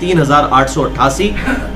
3888,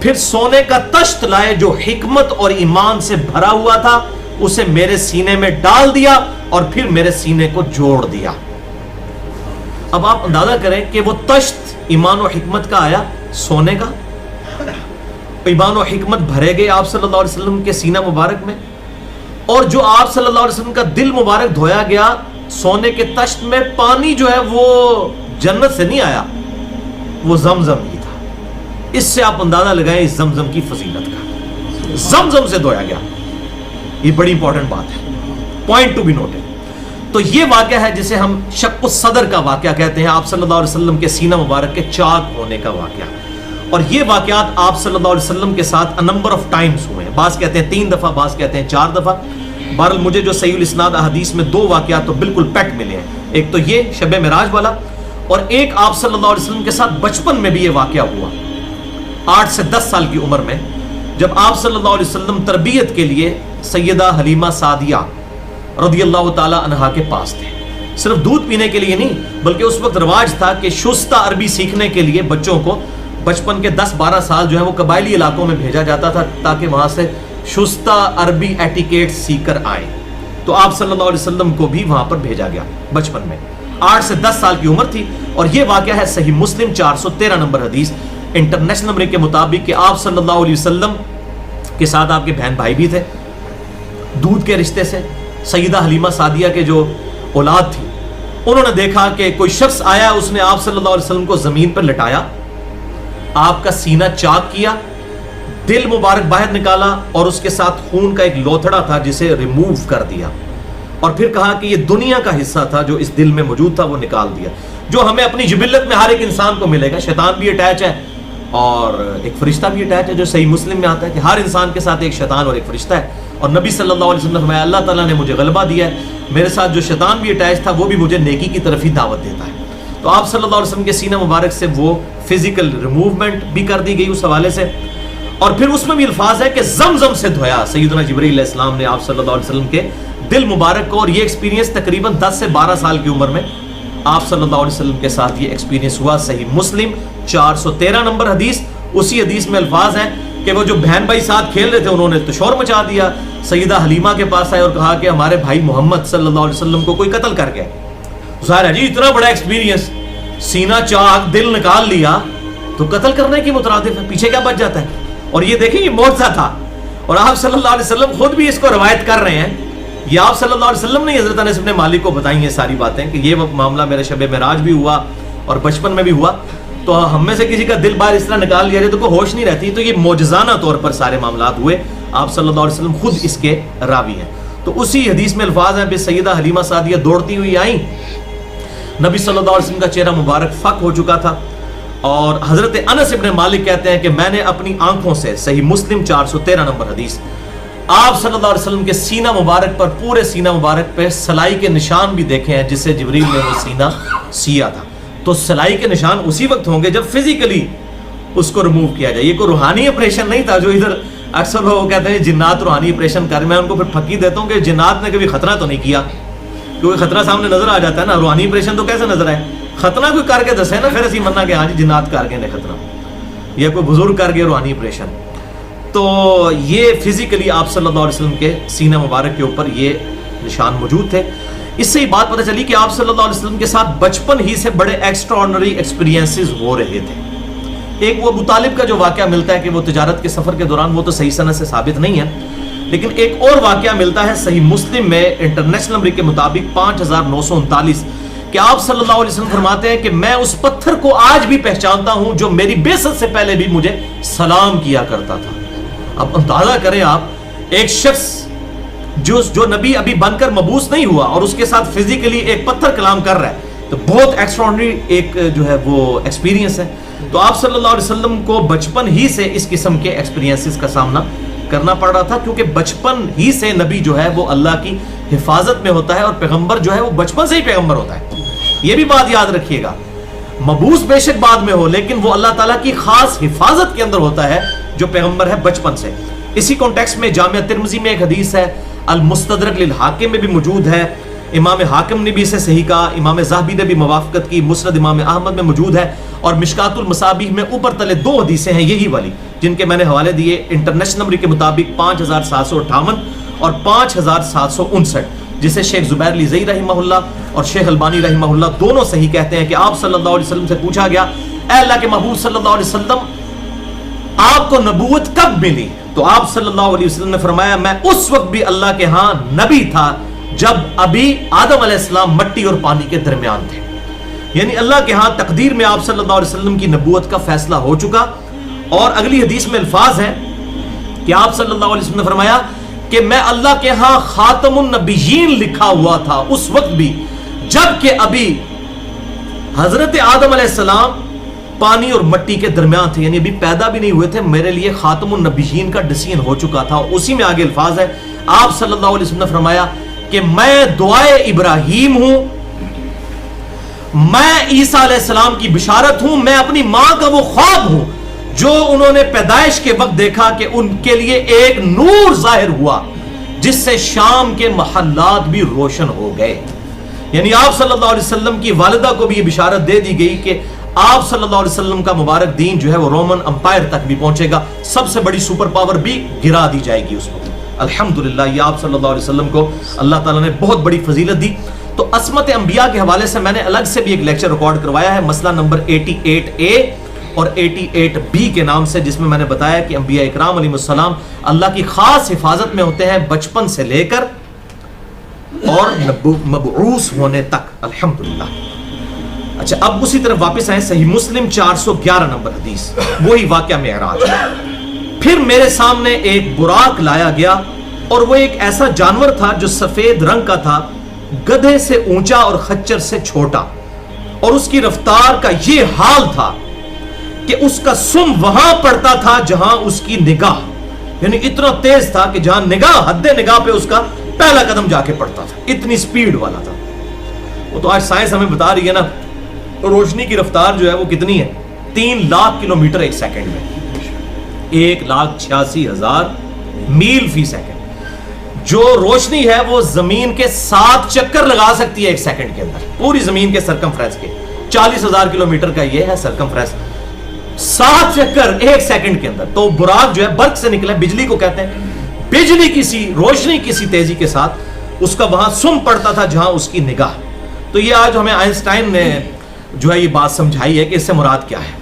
پھر سونے کا تشت لائے جو حکمت اور ایمان سے بھرا ہوا تھا، اسے میرے سینے میں ڈال دیا اور پھر میرے سینے کو جوڑ دیا۔ اب آپ اندازہ کریں کہ وہ تشت ایمان و حکمت کا آیا، سونے کا، ایمان و حکمت بھرے گئے آپ صلی اللہ علیہ وسلم کے سینہ مبارک میں، اور جو آپ صلی اللہ علیہ وسلم کا دل مبارک دھویا گیا سونے کے تشت میں، پانی جو ہے وہ جنت سے نہیں آیا، وہ زمزم ہی تھا۔ اس سے آپ اندازہ لگائیں اس زمزم کی فضیلت کا، زمزم سے دھویا گیا۔ یہ بڑی امپورٹنٹ بات ہے، پوائنٹ ٹو بی نوٹڈ۔ تو یہ واقعہ ہے جسے ہم شق الصدر کا واقعہ کہتے ہیں، آپ صلی اللہ علیہ وسلم کے سینہ مبارک کے چاک ہونے کا واقعہ، اور یہ واقعات آپ صلی اللہ علیہ وسلم کے ساتھ نمبر آف ٹائمز ہوئے ہیں، بعض کہتے ہیں 3 دفعہ، بعض کہتے ہیں 4 دفعہ۔ بہرحال مجھے جو صحیح الاسناد احادیث میں 2 واقعات تو بالکل پیک ملے ہیں، ایک تو یہ شب معراج والا، اور ایک آپ صلی اللہ علیہ وسلم کے ساتھ بچپن میں بھی یہ واقعہ ہوا، 8 سے 10 سال کی عمر میں، جب آپ صلی اللہ علیہ وسلم تربیت کے لیے سیدہ حلیمہ سعدیہ رضی اللہ تعالی عنہا کے پاس تھے۔ صرف دودھ پینے کے لیے نہیں، بلکہ اس وقت رواج تھا کہ شستہ عربی سیکھنے کے لیے بچوں کو بچپن کے 10-12 سال جو ہے وہ قبائلی علاقوں میں بھیجا جاتا تھا تاکہ وہاں سے شستہ عربی ایٹیکیٹ سیکھ کر آئیں۔ تو آپ صلی اللہ علیہ وسلم کو بھی وہاں پر بھیجا گیا بچپن میں، 8 سے 10 سال کی عمر تھی، اور یہ واقعہ ہے صحیح مسلم 413 نمبر حدیث انٹرنیشنل نمبر کے مطابق کہ آپ صلی اللہ علیہ وسلم کے ساتھ آپ کے بہن بھائی بھی تھے دودھ کے رشتے سے۔ سیدہ حلیمہ سعدیہ کے جو اولاد تھی، انہوں نے دیکھا کہ کوئی شخص آیا، اس نے آپ صلی اللہ علیہ وسلم کو زمین پر لٹایا، آپ کا سینہ چاک کیا، دل مبارک باہر نکالا، اور اس کے ساتھ خون کا ایک لوتھڑا تھا جسے ریموو کر دیا، اور پھر کہا کہ یہ دنیا کا حصہ تھا جو اس دل میں موجود تھا وہ نکال دیا، جو ہمیں اپنی جبلت میں ہر ایک انسان کو ملے گا۔ شیطان بھی اٹیچ ہے اور ایک فرشتہ بھی اٹیچ ہے، جو صحیح مسلم میں آتا ہے کہ ہر انسان کے ساتھ ایک شیطان اور ایک فرشتہ ہے، اور نبی صلی اللہ علیہ وسلم نے فرمایا اللہ تعالیٰ نے مجھے غلبہ دیا ہے، میرے ساتھ جو شیطان بھی اٹیچ تھا وہ بھی مجھے نیکی کی طرف ہی دعوت دیتا ہے۔ تو آپ صلی اللہ علیہ وسلم کے سینہ مبارک سے وہ فزیکل ریموومنٹ بھی کر دی گئی اس حوالے سے، اور پھر اس میں بھی الفاظ ہے کہ زمزم سے دھویا سیدنا جبرائیل علیہ السلام نے آپ صلی اللہ علیہ وسلم کے دل مبارک کو، اور یہ ایکسپیرینس تقریباً 10 سے 12 سال کی عمر میں آپ صلی اللہ علیہ وسلم کے ساتھ یہ ایکسپیرینس ہوا۔ صحیح مسلم 413 نمبر حدیث، اسی حدیث میں الفاظ ہیں کہ وہ جو بہن بھائی ساتھ کھیل رہے تھے انہوں نے تو شور مچا دیا، سیدہ حلیمہ کے پاس آئے اور کہا کہ ہمارے بھائی محمد صلی اللہ علیہ وسلم کو کوئی قتل کر گیا۔ ظاہر ہے جی اتنا بڑا ایکسپیرینس، سینہ چاک، دل نکال لیا، تو قتل کرنے کی مترادف ہے، پیچھے کیا بچ جاتا ہے؟ اور یہ دیکھیں یہ معجزہ تھا، اور آپ صلی اللہ علیہ وسلم خود بھی اس کو روایت کر رہے ہیں، یہ آپ صلی اللہ علیہ وسلم نے حضرت انس بن مالک کو بتائیں یہ ساری باتیں کہ یہ معاملہ میرے شب معراج بھی ہوا اور بچپن میں بھی ہوا، تو ہم میں سے کسی کا دل باہر اس طرح نکال لیا جائے تو کوئی ہوش نہیں رہتی، تو یہ معجزانہ طور پر سارے معاملات ہوئے، آپ صلی اللہ علیہ وسلم خود اس کے راوی ہیں۔ تو اسی حدیث میں الفاظ ہیں کہ سیدہ حلیمہ سعدیہ دوڑتی ہوئی آئیں، نبی صلی اللہ علیہ وسلم کا چہرہ مبارک فک ہو چکا تھا، اور حضرت انس بن مالک کہتے ہیں کہ میں نے اپنی آنکھوں سے، صحیح مسلم 413 نمبر حدیث، آپ صلی اللہ علیہ وسلم کے سینہ مبارک پر، پورے سینہ مبارک پہ سلائی کے نشان بھی دیکھے ہیں جس سے جبریل نے وہ سینہ سیا تھا۔ تو سلائی کے نشان اسی وقت ہوں گے جب فزیکلی اس کو ریموو کیا جائے، یہ کوئی روحانی آپریشن نہیں تھا جو ادھر اکثر لوگ کہتے ہیں جنات روحانی آپریشن کر، میں ان کو پھر پھکی دیتا ہوں کہ جنات نے کبھی خطرہ تو نہیں کیا، کیونکہ خطرہ سامنے نظر آ جاتا ہے نا، روحانی آپریشن تو کیسے نظر آئے؟ خطرہ کوئی کر کے دسے نا، پھر اسی مننا کہ ہاں جی جنات کر گئے نے خطرہ، یا کوئی بزرگ کر گئے روحانی آپریشن۔ تو یہ فزیکلی آپ صلی اللہ علیہ وسلم کے سینہ مبارک کے اوپر یہ نشان موجود تھے۔ اس سے یہ بات پتہ چلی کہ آپ صلی اللہ علیہ وسلم کے ساتھ بچپن ہی سے بڑے ایکسٹرا آرڈنری ایکسپیرینسز ہو رہے تھے۔ ایک وہ ابو طالب کا جو واقعہ ملتا ہے کہ وہ تجارت کے سفر کے دوران، وہ تو صحیح سند سے ثابت نہیں ہے، لیکن ایک اور واقعہ ملتا ہے صحیح مسلم میں انٹرنیشنل نمبر کے مطابق 5939 کہ آپ صلی اللہ علیہ وسلم فرماتے ہیں کہ میں اس پتھر کو آج بھی پہچانتا ہوں جو میری بعثت سے پہلے بھی مجھے سلام کیا کرتا تھا۔ اب اندازہ کریں آپ، ایک شخص جو نبی ابھی بن کر مبعوث نہیں ہوا اور اس کے ساتھ فزیکلی ایک پتھر کلام کر رہا ہے، تو بہت ایکسٹراڈنری ایک جو ہے وہ ایکسپیرینس ہے۔ تو آپ صلی اللہ علیہ وسلم کو بچپن ہی سے اس قسم کے ایکسپیرینسز کا سامنا کرنا پڑ رہا تھا، کیونکہ بچپن ہی سے نبی جو ہے وہ اللہ کی حفاظت میں ہوتا ہے، اور پیغمبر جو ہے وہ بچپن سے ہی پیغمبر ہوتا ہے۔ یہ بھی بات یاد رکھیے گا، مبعوث بے شک بعد میں ہو، لیکن وہ اللہ تعالیٰ کی خاص حفاظت کے اندر ہوتا ہے جو پیغمبر ہے بچپن سے۔ اسی کانٹیکسٹ میں جامعہ ترمذی میں ایک حدیث ہے، المستدرک للحاکم میں بھی موجود ہے، امام حاکم نے بھی اسے صحیح کہا، امام ذہبی نے بھی موافقت کی، مسند امام احمد میں موجود ہے، اور مشکات المصابیح میں اوپر تلے 2 حدیثیں ہیں یہی والی جن کے میں نے حوالے دیے انٹرنیشنل نمبر کے مطابق 5758 اور 5759، جسے شیخ زبیر علی زئی رحمہ اللہ اور شیخ البانی رحمہ اللہ دونوں صحیح کہتے ہیں کہ آپ صلی اللہ علیہ وسلم سے پوچھا گیا، اے اللہ کے محبوب صلی اللہ علیہ وسلم آپ کو نبوت کب ملی؟ تو آپ صلی اللہ علیہ وسلم نے فرمایا میں اس وقت بھی اللہ کے ہاں نبی تھا جب ابھی آدم علیہ السلام مٹی اور پانی کے درمیان تھے، یعنی اللہ کے ہاں تقدیر میں آپ صلی اللہ علیہ وسلم کی نبوت کا فیصلہ ہو چکا۔ اور اگلی حدیث میں الفاظ ہے کہ آپ صلی اللہ علیہ وسلم نے فرمایا کہ میں اللہ کے ہاں خاتم النبیین لکھا ہوا تھا اس وقت بھی جب کہ ابھی حضرت آدم علیہ السلام پانی اور مٹی کے درمیان تھے، یعنی ابھی پیدا بھی نہیں ہوئے تھے، میرے لیے خاتم النبیین کا ڈسیزن ہو چکا تھا۔ اسی میں آگے الفاظ ہے آپ صلی اللہ علیہ وسلم نے فرمایا کہ میں دعائے ابراہیم ہوں، میں عیسیٰ علیہ السلام کی بشارت ہوں، میں اپنی ماں کا وہ خواب ہوں جو انہوں نے پیدائش کے وقت دیکھا کہ ان کے لیے ایک نور ظاہر ہوا جس سے شام کے محلات بھی روشن ہو گئے۔ یعنی آپ صلی اللہ علیہ وسلم کی والدہ کو بھی یہ بشارت دے دی گئی کہ آپ صلی اللہ علیہ وسلم کا مبارک دین جو ہے وہ رومن امپائر تک بھی پہنچے گا، سب سے بڑی سپر پاور بھی گرا دی جائے گی اس وقت۔ الحمدللہ یہ آپ صلی اللہ علیہ وسلم کو اللہ تعالیٰ نے بہت بڑی فضیلت دی۔ تو عصمت انبیاء کے حوالے سے میں نے الگ سے بھی ایک لیکچر ریکارڈ کروایا ہے، مسئلہ نمبر 88A اور 88B کے نام سے، جس میں میں نے بتایا کہ انبیاء اکرام علیہ السلام اللہ کی خاص حفاظت میں ہوتے ہیں بچپن سے لے کر اور مبعوث ہونے تک، الحمدللہ۔ اچھا اب اسی طرف واپس آئیں، صحیح مسلم 411 نمبر حدیث، وہی واقعہ معراج۔ پھر میرے سامنے ایک براق لایا گیا اور وہ ایک ایسا جانور تھا جو سفید رنگ کا تھا، گدھے سے اونچا اور خچر سے چھوٹا، اور اس کی رفتار کا یہ حال تھا کہ اس کا سم وہاں پڑتا تھا جہاں اس کی نگاہ، یعنی اتنا تیز تھا کہ جہاں نگاہ حد نگاہ پہ اس کا پہلا قدم جا کے پڑتا تھا، اتنی سپیڈ والا تھا۔ وہ تو آج سائنس ہمیں بتا رہی ہے نا، روشنی کی رفتار جو ہے وہ کتنی ہے، 3 لاکھ کلومیٹر ایک سیکنڈ میں، 1,86,000 میل فی سیکنڈ۔ جو روشنی ہے وہ زمین کے 7 چکر لگا سکتی ہے ایک سیکنڈ کے اندر، پوری زمین کے سرکمفرنس کے 40,000 کلومیٹر کا یہ ہے سرکمفرنس، 7 چکر ایک سیکنڈ کے اندر۔ تو براق جو ہے برق سے نکلا، بجلی کو کہتے ہیں، بجلی کسی روشنی کسی تیزی کے ساتھ اس کا وہاں سم پڑتا تھا جہاں اس کی نگاہ۔ تو یہ آج ہمیں آئنسٹائن نے جو ہے یہ بات سمجھائی ہے کہ اس سے مراد کیا ہے۔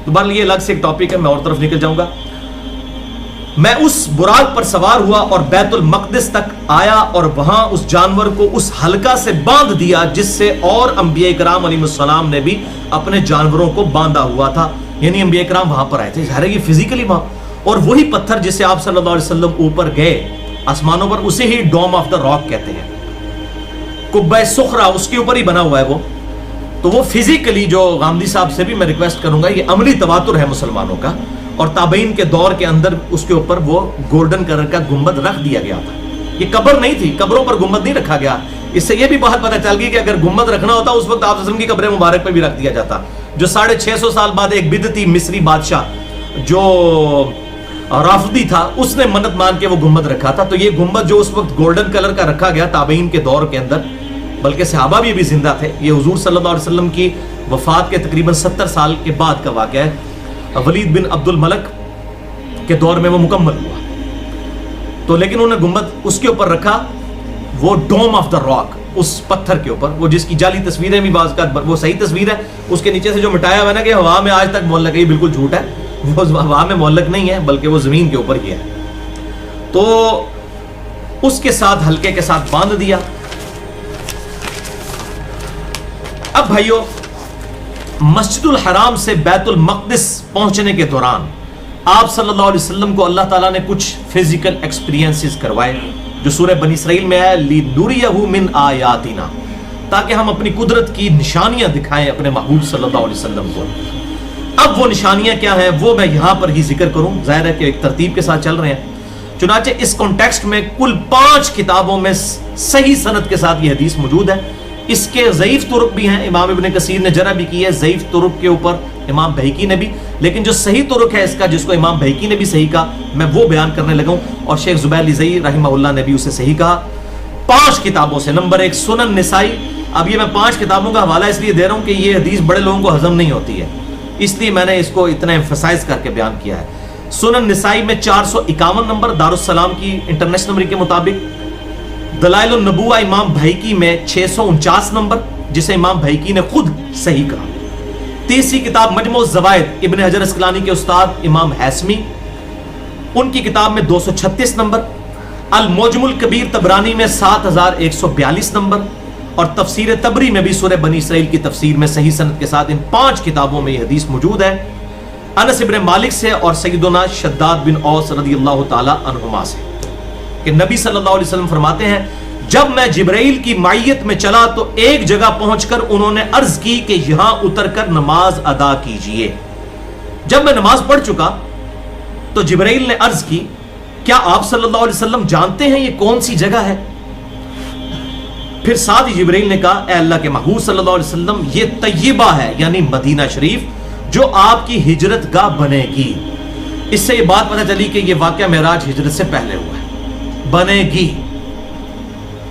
تو بہرحال یہ الگ سے ایک ٹاپک ہے، میں اور طرف نکل جاؤں گا۔ میں اس براق پر سوار ہوا اور بیت المقدس تک آیا اور وہاں اس جانور کو اس حلقہ سے باندھ دیا جس سے اور انبیاء کرام علیہ السلام نے بھی اپنے جانوروں کو باندھا ہوا تھا، یعنی انبیاء کرام وہاں پر آئے تھے، ظاہر ہے یہ فزیکلی وہاں، اور وہی پتھر جس سے آپ صلی اللہ علیہ وسلم اوپر گئے آسمانوں پر، اسے ہی ڈوم آف دا راک کہتے ہیں، قبہ صخرہ اس کے اوپر ہی بنا ہوا ہے وہ۔ تو وہ فزیکلی جو غامدی صاحب سے بھی میں ریکویسٹ کروں گا، یہ عملی تواتر ہے مسلمانوں کا، اور تابعین کے دور کے اندر اس کے اوپر وہ گولڈن کلر کا گنبد رکھ دیا گیا تھا۔ یہ قبر نہیں تھی، قبروں پر گنبد نہیں رکھا گیا۔ اس سے یہ بھی بات پتہ چل گئی کہ اگر گنبد رکھنا ہوتا اس وقت آپ صلی اللہ علیہ وسلم کی قبر مبارک پہ بھی رکھ دیا جاتا، جو 650 سال بعد ایک بدعتی مصری بادشاہ جو رافضی تھا اس نے منت مان کے وہ گنبد رکھا تھا۔ تو یہ گنبد جو اس وقت گولڈن کلر کا رکھا گیا تابعین کے دور کے اندر، بلکہ صحابہ بھی زندہ تھے، یہ حضور صلی اللہ علیہ وسلم کی وفات کے تقریباً 70 سال کے بعد کا واقعہ ہے، ولید بن عبد الملک کے دور میں وہ مکمل ہوا۔ تو لیکن انہوں نے گنبد اس کے اوپر رکھا، وہ ڈوم آف دا راک، اس پتھر کے اوپر، وہ جس کی جعلی تصویریں بھی بعض کا وہ صحیح تصویر ہے، اس کے نیچے سے جو مٹایا ہوا ہے نا کہ ہوا میں آج تک معلق ہے، یہ بالکل جھوٹ ہے، وہ ہوا میں معلق نہیں ہے بلکہ وہ زمین کے اوپر ہی ہے۔ تو اس کے ساتھ حلقے کے ساتھ باندھ دیا۔ اب بھائیو، مسجد الحرام سے بیت المقدس پہنچنے کے دوران آپ صلی اللہ علیہ وسلم کو اللہ تعالیٰ نے کچھ فزیکل ایکسپیرینسز کروائے، جو سورہ بنی اسرائیل میں ہے، لِنُرِيَهُ مِنْ آیاتنا، تاکہ ہم اپنی قدرت کی نشانیاں دکھائیں اپنے محبوب صلی اللہ علیہ وسلم کو۔ اب وہ نشانیاں کیا ہیں وہ میں یہاں پر ہی ذکر کروں، ظاہر ہے کہ ایک ترتیب کے ساتھ چل رہے ہیں۔ چنانچہ اس کانٹیکسٹ میں کل 5 کتابوں میں صحیح سند کے ساتھ یہ حدیث موجود ہے۔ اس کے ضعیف طرق بھی ہیں، امام ابن کثیر نے جرح بھی کی ہے ضعیف طرق کے اوپر، امام بہیقی نے بھی، لیکن جو صحیح طرق ہے اس کا، جس کو امام بہیقی نے بھی صحیح کہا، میں وہ بیان کرنے لگا ہوں، اور شیخ زبیر علی زئی رحمہ اللہ نے بھی اسے صحیح کہا۔ 5 کتابوں سے، نمبر 1 سنن نسائی۔ اب یہ میں 5 کتابوں کا حوالہ اس لیے دے رہا ہوں کہ یہ حدیث بڑے لوگوں کو ہضم نہیں ہوتی ہے، اس لیے میں نے اس کو اتنا ایمفسائز کر کے بیان کیا ہے۔ سنن نسائی میں 451 نمبر دارالسلام کی انٹرنیشنل نمبر کے مطابق، دلائل النبوہ امام بھیکی میں 649 نمبر، جسے امام بھیکی نے خود صحیح کہا۔ تیسری کتاب مجموع الزوائد ابن حجر اسقلانی کے استاد امام حیثمی، ان کی کتاب میں 236 نمبر، المعجم الکبیر طبرانی میں 7142 نمبر، اور تفسیر طبری میں بھی سورہ بنی اسرائیل کی تفسیر میں صحیح سند کے ساتھ ان 5 کتابوں میں یہ حدیث موجود ہے، انس ابن مالک سے اور سیدنا شداد بن اوس رضی اللہ تعالی عنہما سے، کہ نبی صلی اللہ علیہ وسلم فرماتے ہیں جب میں جبرائیل کی معیت میں چلا تو ایک جگہ پہنچ کر انہوں نے عرض کی کہ یہاں اتر کر نماز ادا کیجئے۔ جب میں نماز پڑھ چکا تو جبرائیل نے عرض کی کیا آپ صلی اللہ علیہ وسلم جانتے ہیں یہ کون سی جگہ ہے؟ پھر ساتھ ہی جبرائیل نے کہا اے اللہ کے محبوب صلی اللہ علیہ وسلم یہ طیبہ ہے، یعنی مدینہ شریف، جو آپ کی ہجرت گاہ بنے گی۔ اس سے یہ بات پتہ چلی کہ یہ واقعہ معراج ہجرت سے پہلے ہوا ہے، بنے گی۔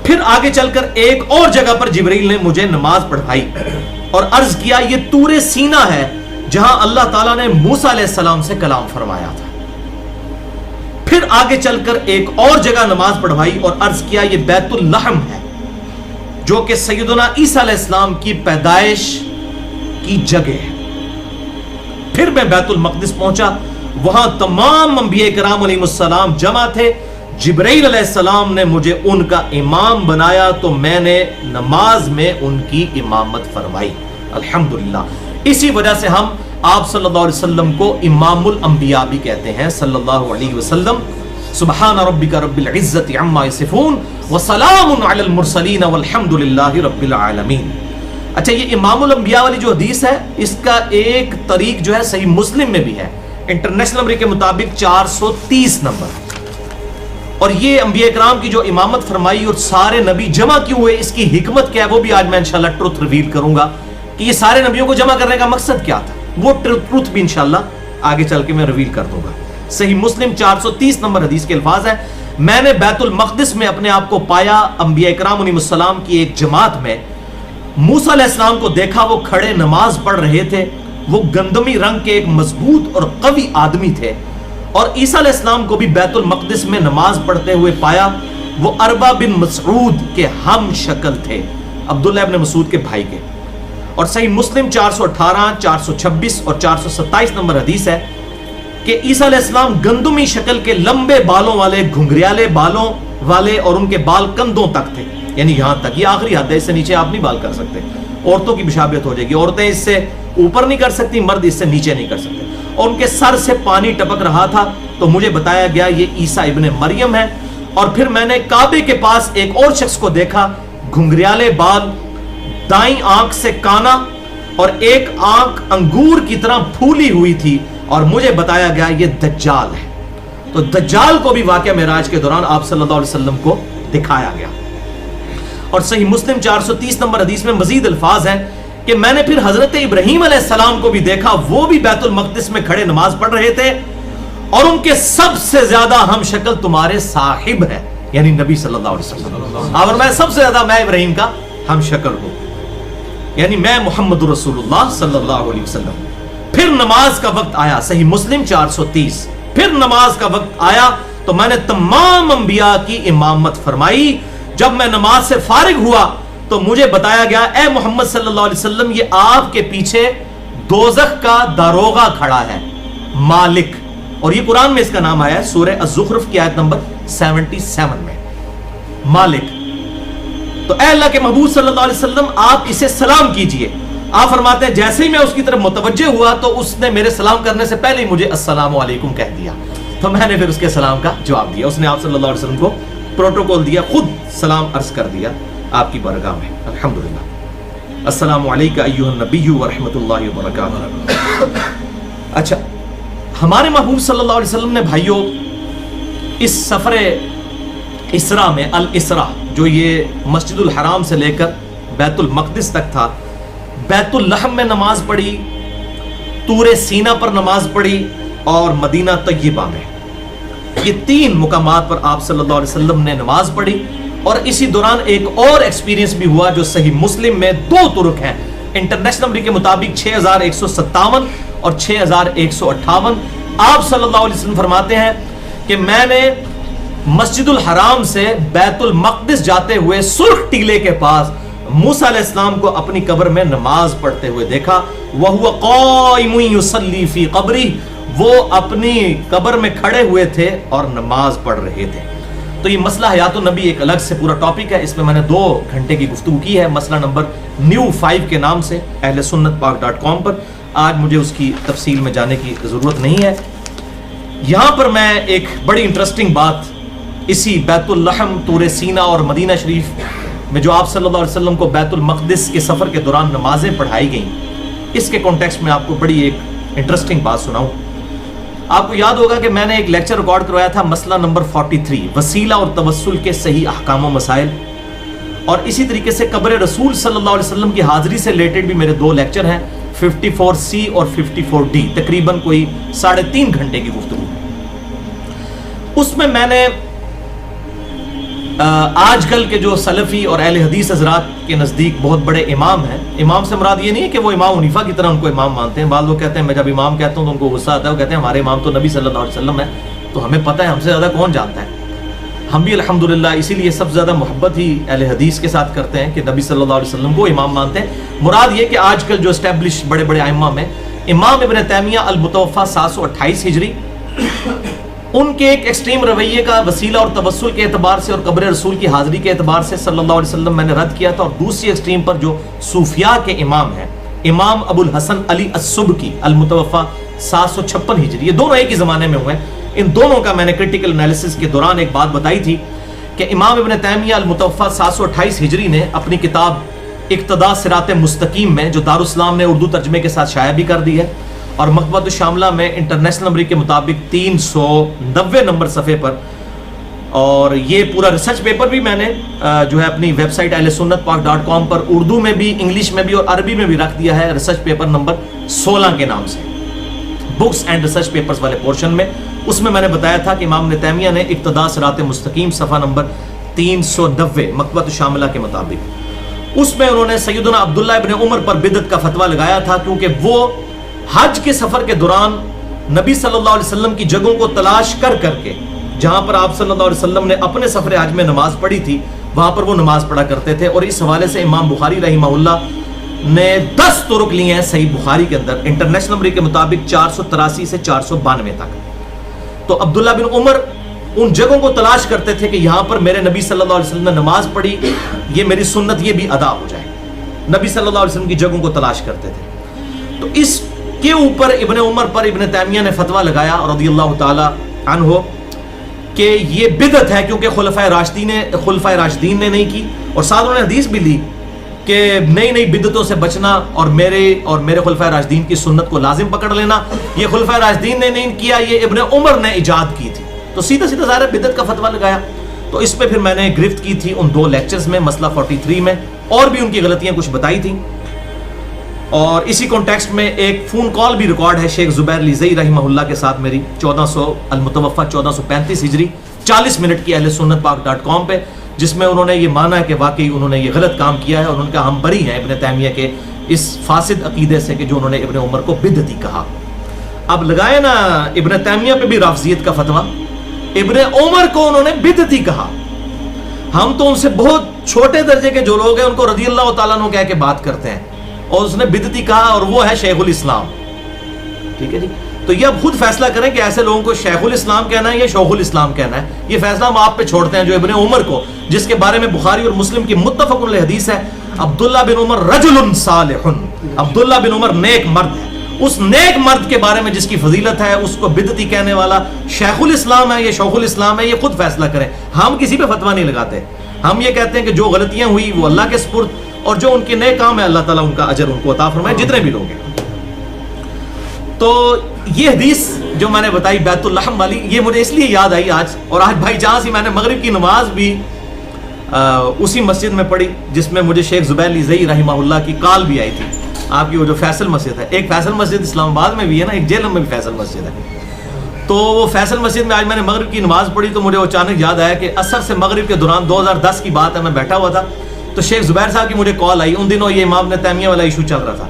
پھر آگے چل کر ایک اور جگہ پر جبرائیل نے مجھے نماز پڑھائی اور عرض کیا یہ طور سینا ہے جہاں اللہ تعالیٰ نے موسیٰ علیہ السلام سے کلام فرمایا تھا۔ پھر آگے چل کر ایک اور جگہ نماز پڑھوائی اور عرض کیا یہ بیت اللحم ہے، جو کہ سیدنا عیسیٰ علیہ السلام کی پیدائش کی جگہ ہے۔ پھر میں بیت المقدس پہنچا، وہاں تمام انبیاء کرام علیہ السلام جمع تھے، جبرائیل علیہ السلام نے مجھے ان کا امام بنایا تو میں نے نماز میں ان کی امامت فرمائی۔ الحمدللہ، اسی وجہ سے ہم آپ صلی اللہ علیہ وسلم کو امام الانبیاء بھی کہتے ہیں صلی اللہ علیہ وسلم۔ سبحان ربک رب العزت عما یصفون وسلام علی المرسلین والحمدللہ رب العالمین۔ اچھا، یہ امام الانبیاء والی جو حدیث ہے اس کا ایک طریق جو ہے صحیح مسلم میں بھی ہے، انٹرنیشنل نمبر کے مطابق 430 نمبر، اور یہ انبیاء کرام کی جو امامت فرمائی اور سارے نبی جمع کیوں ہوئے، اس کی حکمت کیا ہے وہ بھی آج میں انشاءاللہ ٹروتھ ریویل کروں گا کہ یہ سارے نبیوں کو جمع کرنے کا مقصد کیا تھا، وہ ٹروتھ بھی انشاءاللہ آگے چل کے میں ریویل کر دوں گا۔ صحیح مسلم 430 نمبر حدیث کے الفاظ ہیں، میں نے بیت المقدس میں اپنے آپ کو پایا، انبیاء کرام علیہ السلام کی ایک جماعت میں موسیٰ علیہ السلام کو دیکھا، وہ کھڑے نماز پڑھ رہے تھے، وہ گندمی رنگ کے ایک مضبوط اور قوی آدمی تھے، اور عیسیٰ علیہ السلام کو بھی بیت المقدس میں نماز پڑھتے ہوئے پایا، وہ اربا بن مسعود کے ہم شکل تھے، عبداللہ ابن مسعود کے بھائی کے۔ اور صحیح مسلم 418، 426 اور 427 نمبر حدیث ہے کہ عیسیٰ علیہ السلام گندمی شکل کے لمبے بالوں والے، گھنگریالے بالوں والے، اور ان کے بال کندھوں تک تھے، یعنی یہاں تک، یہ آخری حد ہے، اس سے نیچے آپ نہیں بال کر سکتے، عورتوں کی مشابہت ہو جائے گی، عورتیں اس سے اوپر نہیں کر سکتی، مرد اس سے نیچے نہیں کر سکتے، اور ان کے سر سے پانی ٹپک رہا تھا، تو مجھے بتایا گیا یہ عیسیٰ ابن مریم ہے۔ اور پھر میں نے کعبے کے پاس ایک اور شخص کو دیکھا، گھنگریالے بال، دائیں آنکھ سے کانا، اور ایک آنکھ انگور کی طرح پھولی ہوئی تھی، اور مجھے بتایا گیا یہ دجال ہے۔ تو دجال کو بھی واقعہ معراج کے دوران آپ صلی اللہ علیہ وسلم کو دکھایا گیا۔ اور صحیح مسلم 430 نمبر حدیث میں مزید الفاظ ہیں کہ میں نے پھر حضرت ابراہیم علیہ السلام کو بھی دیکھا، وہ بھی بیت المقدس میں کھڑے نماز پڑھ رہے تھے، اور ان کے سب سے زیادہ ہم شکل تمہارے صاحب ہے، یعنی نبی صلی اللہ علیہ وسلم، اور میں سب سے زیادہ میں ابراہیم کا ہم شکل ہوں، یعنی میں محمد رسول اللہ صلی اللہ علیہ وسلم۔ پھر نماز کا وقت آیا، صحیح مسلم 430، پھر نماز کا وقت آیا تو میں نے تمام انبیاء کی امامت فرمائی۔ جب میں نماز سے فارغ ہوا تو مجھے بتایا گیا اے محمد صلی اللہ علیہ وسلم، یہ آپ کے پیچھے دوزخ کا داروغہ کھڑا ہے، مالک، اور یہ قرآن میں اس کا نام آیا ہے سورہ الزخرف کی آیت نمبر 77 میں، مالک۔ تو اے اللہ کے محبوب صلی اللہ علیہ وسلم آپ اسے سلام کیجئے۔ آپ فرماتے ہیں جیسے ہی میں اس کی طرف متوجہ ہوا تو اس نے میرے سلام کرنے سے پہلے ہی مجھے السلام علیکم کہہ دیا، تو میں نے پھر اس کے سلام کا جواب دیا، اس نے آپ صلی اللہ علیہ وسلم کو پروٹوکول دیا، خود سلام عرض کر دیا آپ کی بارگاہ میں۔ الحمدللہ، السلام علیکم ایھا النبی ورحمۃ اللہ وبرکاتہ۔ اچھا، ہمارے محبوب صلی اللہ علیہ وسلم نے بھائیوں اس سفر اسراء میں، الاسراء جو یہ مسجد الحرام سے لے کر بیت المقدس تک تھا، بیت اللحم میں نماز پڑھی، طور سینا پر نماز پڑھی، اور مدینہ طیبہ میں، یہ 3 مقامات پر آپ صلی اللہ علیہ وسلم نے نماز پڑھی۔ اور اسی دوران ایک اور ایکسپیرینس بھی ہوا جو صحیح مسلم میں 2 طرق ہیں، انٹرنیشنل نمبر کے مطابق 6157 اور 6158، آپ صلی اللہ علیہ وسلم فرماتے ہیں کہ میں نے مسجد الحرام سے بیت المقدس جاتے ہوئے سرخ ٹیلے کے پاس موسیٰ علیہ السلام کو اپنی قبر میں نماز پڑھتے ہوئے دیکھا. وَهُوَ قَائِمٌ يُصَلِّي فِي قَبْرِهِ، وہ اپنی قبر میں کھڑے ہوئے تھے اور نماز پڑھ رہے تھے. تو یہ مسئلہ حیات النبی ایک الگ سے پورا ٹاپک ہے، اس میں نے 2 گھنٹے کی گفتگو کی ہے، مسئلہ نمبر نیو 5 کے نام سے اہل سنت پاک.com پر. آج مجھے اس کی تفصیل میں جانے کی ضرورت نہیں ہے. یہاں پر میں ایک بڑی انٹرسٹنگ بات اسی بیت اللحم، طور سینا اور مدینہ شریف میں جو آپ صلی اللہ علیہ وسلم کو بیت المقدس کے سفر کے دوران نمازیں پڑھائی گئیں، اس کے کانٹیکسٹ میں آپ کو بڑی ایک انٹرسٹنگ بات سناؤں. آپ کو یاد ہوگا کہ میں نے ایک لیکچر ریکارڈ کروایا تھا، مسئلہ نمبر 43، وسیلہ اور توسل کے صحیح احکام و مسائل. اور اسی طریقے سے قبر رسول صلی اللہ علیہ وسلم کی حاضری سے ریلیٹڈ بھی میرے 2 لیکچر ہیں، 54C اور 54D، تقریباً کوئی 3.5 گھنٹے کی گفتگو. اس میں نے آج کل کے جو سلفی اور اہل حدیث حضرات کے نزدیک بہت بڑے امام ہیں، امام سے مراد یہ نہیں ہے کہ وہ امام حنیفہ کی طرح ان کو امام مانتے ہیں. بعض لوگ کہتے ہیں میں جب امام کہتا ہوں تو ان کو غصہ آتا ہے، وہ کہتے ہیں ہمارے امام تو نبی صلی اللہ علیہ وسلم ہے، تو ہمیں پتہ ہے، ہم سے زیادہ کون جانتا ہے. ہم بھی الحمدللہ اسی لیے سب سے زیادہ محبت ہی اہل حدیث کے ساتھ کرتے ہیں کہ نبی صلی اللہ علیہ وسلم کو امام مانتے ہیں. مراد یہ کہ آج کل جو اسٹیبلش بڑے بڑے ائمہ میں امام ابن تیمیہ المتوفیٰ 728 ہجری، ان کے ایک ایکسٹریم رویے کا وسیلہ اور توسل کے اعتبار سے اور قبر رسول کی حاضری کے اعتبار سے صلی اللہ علیہ وسلم میں نے رد کیا تھا. اور دوسری ایکسٹریم پر جو صوفیاء کے امام ہیں، امام ابو الحسن علی السبکی المتوفیٰ 756 ہجری، یہ دونوں ایک ہی زمانے میں ہوئے. ان دونوں کا میں نے کرٹیکل انالیسس کے دوران ایک بات بتائی تھی کہ امام ابن تیمیہ المتوفیٰ 728 ہجری نے اپنی کتاب اقتداء صراط مستقیم میں، جو دارالاسلام نے اردو ترجمے کے ساتھ شائع بھی کر دی ہے، اور مکتبۃ الشاملہ میں انٹرنیشنل نمبر کے مطابق 390 نمبر صفحے پر، اور یہ پورا ریسرچ پیپر بھی میں نے جو ہے اپنی ویب سائٹ اہل سنت پاک.com پر اردو میں بھی، انگلش میں بھی اور عربی میں بھی رکھ دیا ہے، ریسرچ پیپر نمبر 16 کے نام سے، بکس اینڈ ریسرچ پیپرز والے پورشن میں. اس میں نے بتایا تھا کہ امام ابن تیمیہ نے اقتداء صراط مستقیم صفحہ نمبر 390 مکتبۃ الشاملہ کے مطابق، اس میں انہوں نے سیدنا عبداللہ ابن عمر پر بدعت کا فتویٰ لگایا تھا، کیونکہ وہ حج کے سفر کے دوران نبی صلی اللہ علیہ وسلم کی جگہوں کو تلاش کر کے، جہاں پر آپ صلی اللہ علیہ وسلم نے اپنے سفر حج میں نماز پڑھی تھی، وہاں پر وہ نماز پڑھا کرتے تھے. اور اس حوالے سے امام بخاری رحمہ اللہ نے 10 طرق لیے ہیں صحیح بخاری کے اندر، انٹرنیشنل نمبر کے مطابق 483 سے 492 تک. تو عبداللہ بن عمر ان جگہوں کو تلاش کرتے تھے کہ یہاں پر میرے نبی صلی اللہ علیہ وسلم نے نماز پڑھی، یہ میری سنت یہ بھی ادا ہو جائے. نبی صلی اللہ علیہ وسلم کی جگہوں کو تلاش کرتے تھے. تو اس کے اوپر ابن عمر پر ابن تیمیہ نے فتویٰ لگایا رضی اللہ تعالی عنہ کہ یہ بدعت ہے، کیونکہ خلفائے راشدین نے نہیں کی، اور ساتھ انہوں نے حدیث بھی لی کہ نئی بدعتوں سے بچنا اور میرے خلفائے راشدین کی سنت کو لازم پکڑ لینا، یہ خلفائے راشدین نے نہیں کیا، یہ ابن عمر نے ایجاد کی تھی. تو سیدھا ظاہر بدعت کا فتویٰ لگایا. تو اس پہ پھر میں نے گرفت کی تھی ان 2 لیکچرز میں، مسئلہ 43 میں، اور بھی ان کی غلطیاں کچھ بتائی تھیں. اور اسی کانٹیکسٹ میں ایک فون کال بھی ریکارڈ ہے شیخ زبیر لیزئی رحمہ اللہ کے ساتھ میری، 1435 ہجری، 40 منٹ کی اہل سنت پاک.com پہ، جس میں انہوں نے یہ مانا ہے کہ واقعی انہوں نے یہ غلط کام کیا ہے، اور ان کا ہم بری ہیں ابن تیمیہ کے اس فاسد عقیدے سے کہ جو انہوں نے ابن عمر کو بدعتی کہا. اب لگائے نا ابن تیمیہ پہ بھی رافضیت کا فتویٰ، ابن عمر کو انہوں نے بدعتی کہا. ہم تو ان سے بہت چھوٹے درجے کے جو لوگ ہیں ان کو رضی اللہ تعالیٰ عنہ کہہ کے بات کرتے ہیں، اور اس نے بدعتی کہا، اور وہ ہے شیخ الاسلام. ٹھیک ہے جی. تو یہ اب خود فیصلہ کریں کہ ایسے لوگوں کو شیخ الاسلام کہنا ہے یا شوخ الاسلام کہنا ہے. یہ فیصلہ ہم آپ پہ چھوڑتے ہیں. جو ابن عمر کو، جس کے بارے میں بخاری اور مسلم کی متفق علیہ حدیث ہے، عبداللہ بن عمر رجل صالح، عبداللہ بن عمر نیک مرد ہے. اس نیک مرد کے بارے میں جس کی فضیلت ہے، اس کو بدعتی کہنے والا شیخ الاسلام ہے یا شوخ الاسلام ہے، یہ خود فیصلہ کریں. ہم کسی پہ فتویٰ نہیں لگاتے. ہم یہ کہتے ہیں کہ جو غلطیاں ہوئی وہ اللہ کے سپرد، اور جو ان کے نئے کام ہے اللہ تعالیٰ ان کا اجر ان کو عطا فرمائے، جتنے بھی لوگ ہیں. تو یہ حدیث جو میں نے بتائی بیت اللحم والی، یہ مجھے اس لیے یاد آئی آج. اور آج بھائی جہاں سے میں نے مغرب کی نماز بھی اسی مسجد میں پڑھی جس میں مجھے شیخ زبیر لیزئی رحمہ اللہ کی کال بھی آئی تھی. آپ کی وہ جو فیصل مسجد ہے، ایک فیصل مسجد اسلام آباد میں بھی ہے نا، ایک جیلم میں بھی فیصل مسجد ہے. تو وہ فیصل مسجد میں آج میں نے مغرب کی نماز پڑھی تو مجھے اچانک یاد آیا کہ عصر سے مغرب کے دوران 2010 کی بات ہے، میں بیٹھا ہوا تھا تو شیخ زبیر صاحب کی مجھے کال آئی. ان دنوں یہ امام ابن تیمیہ والا ایشو چل رہا تھا.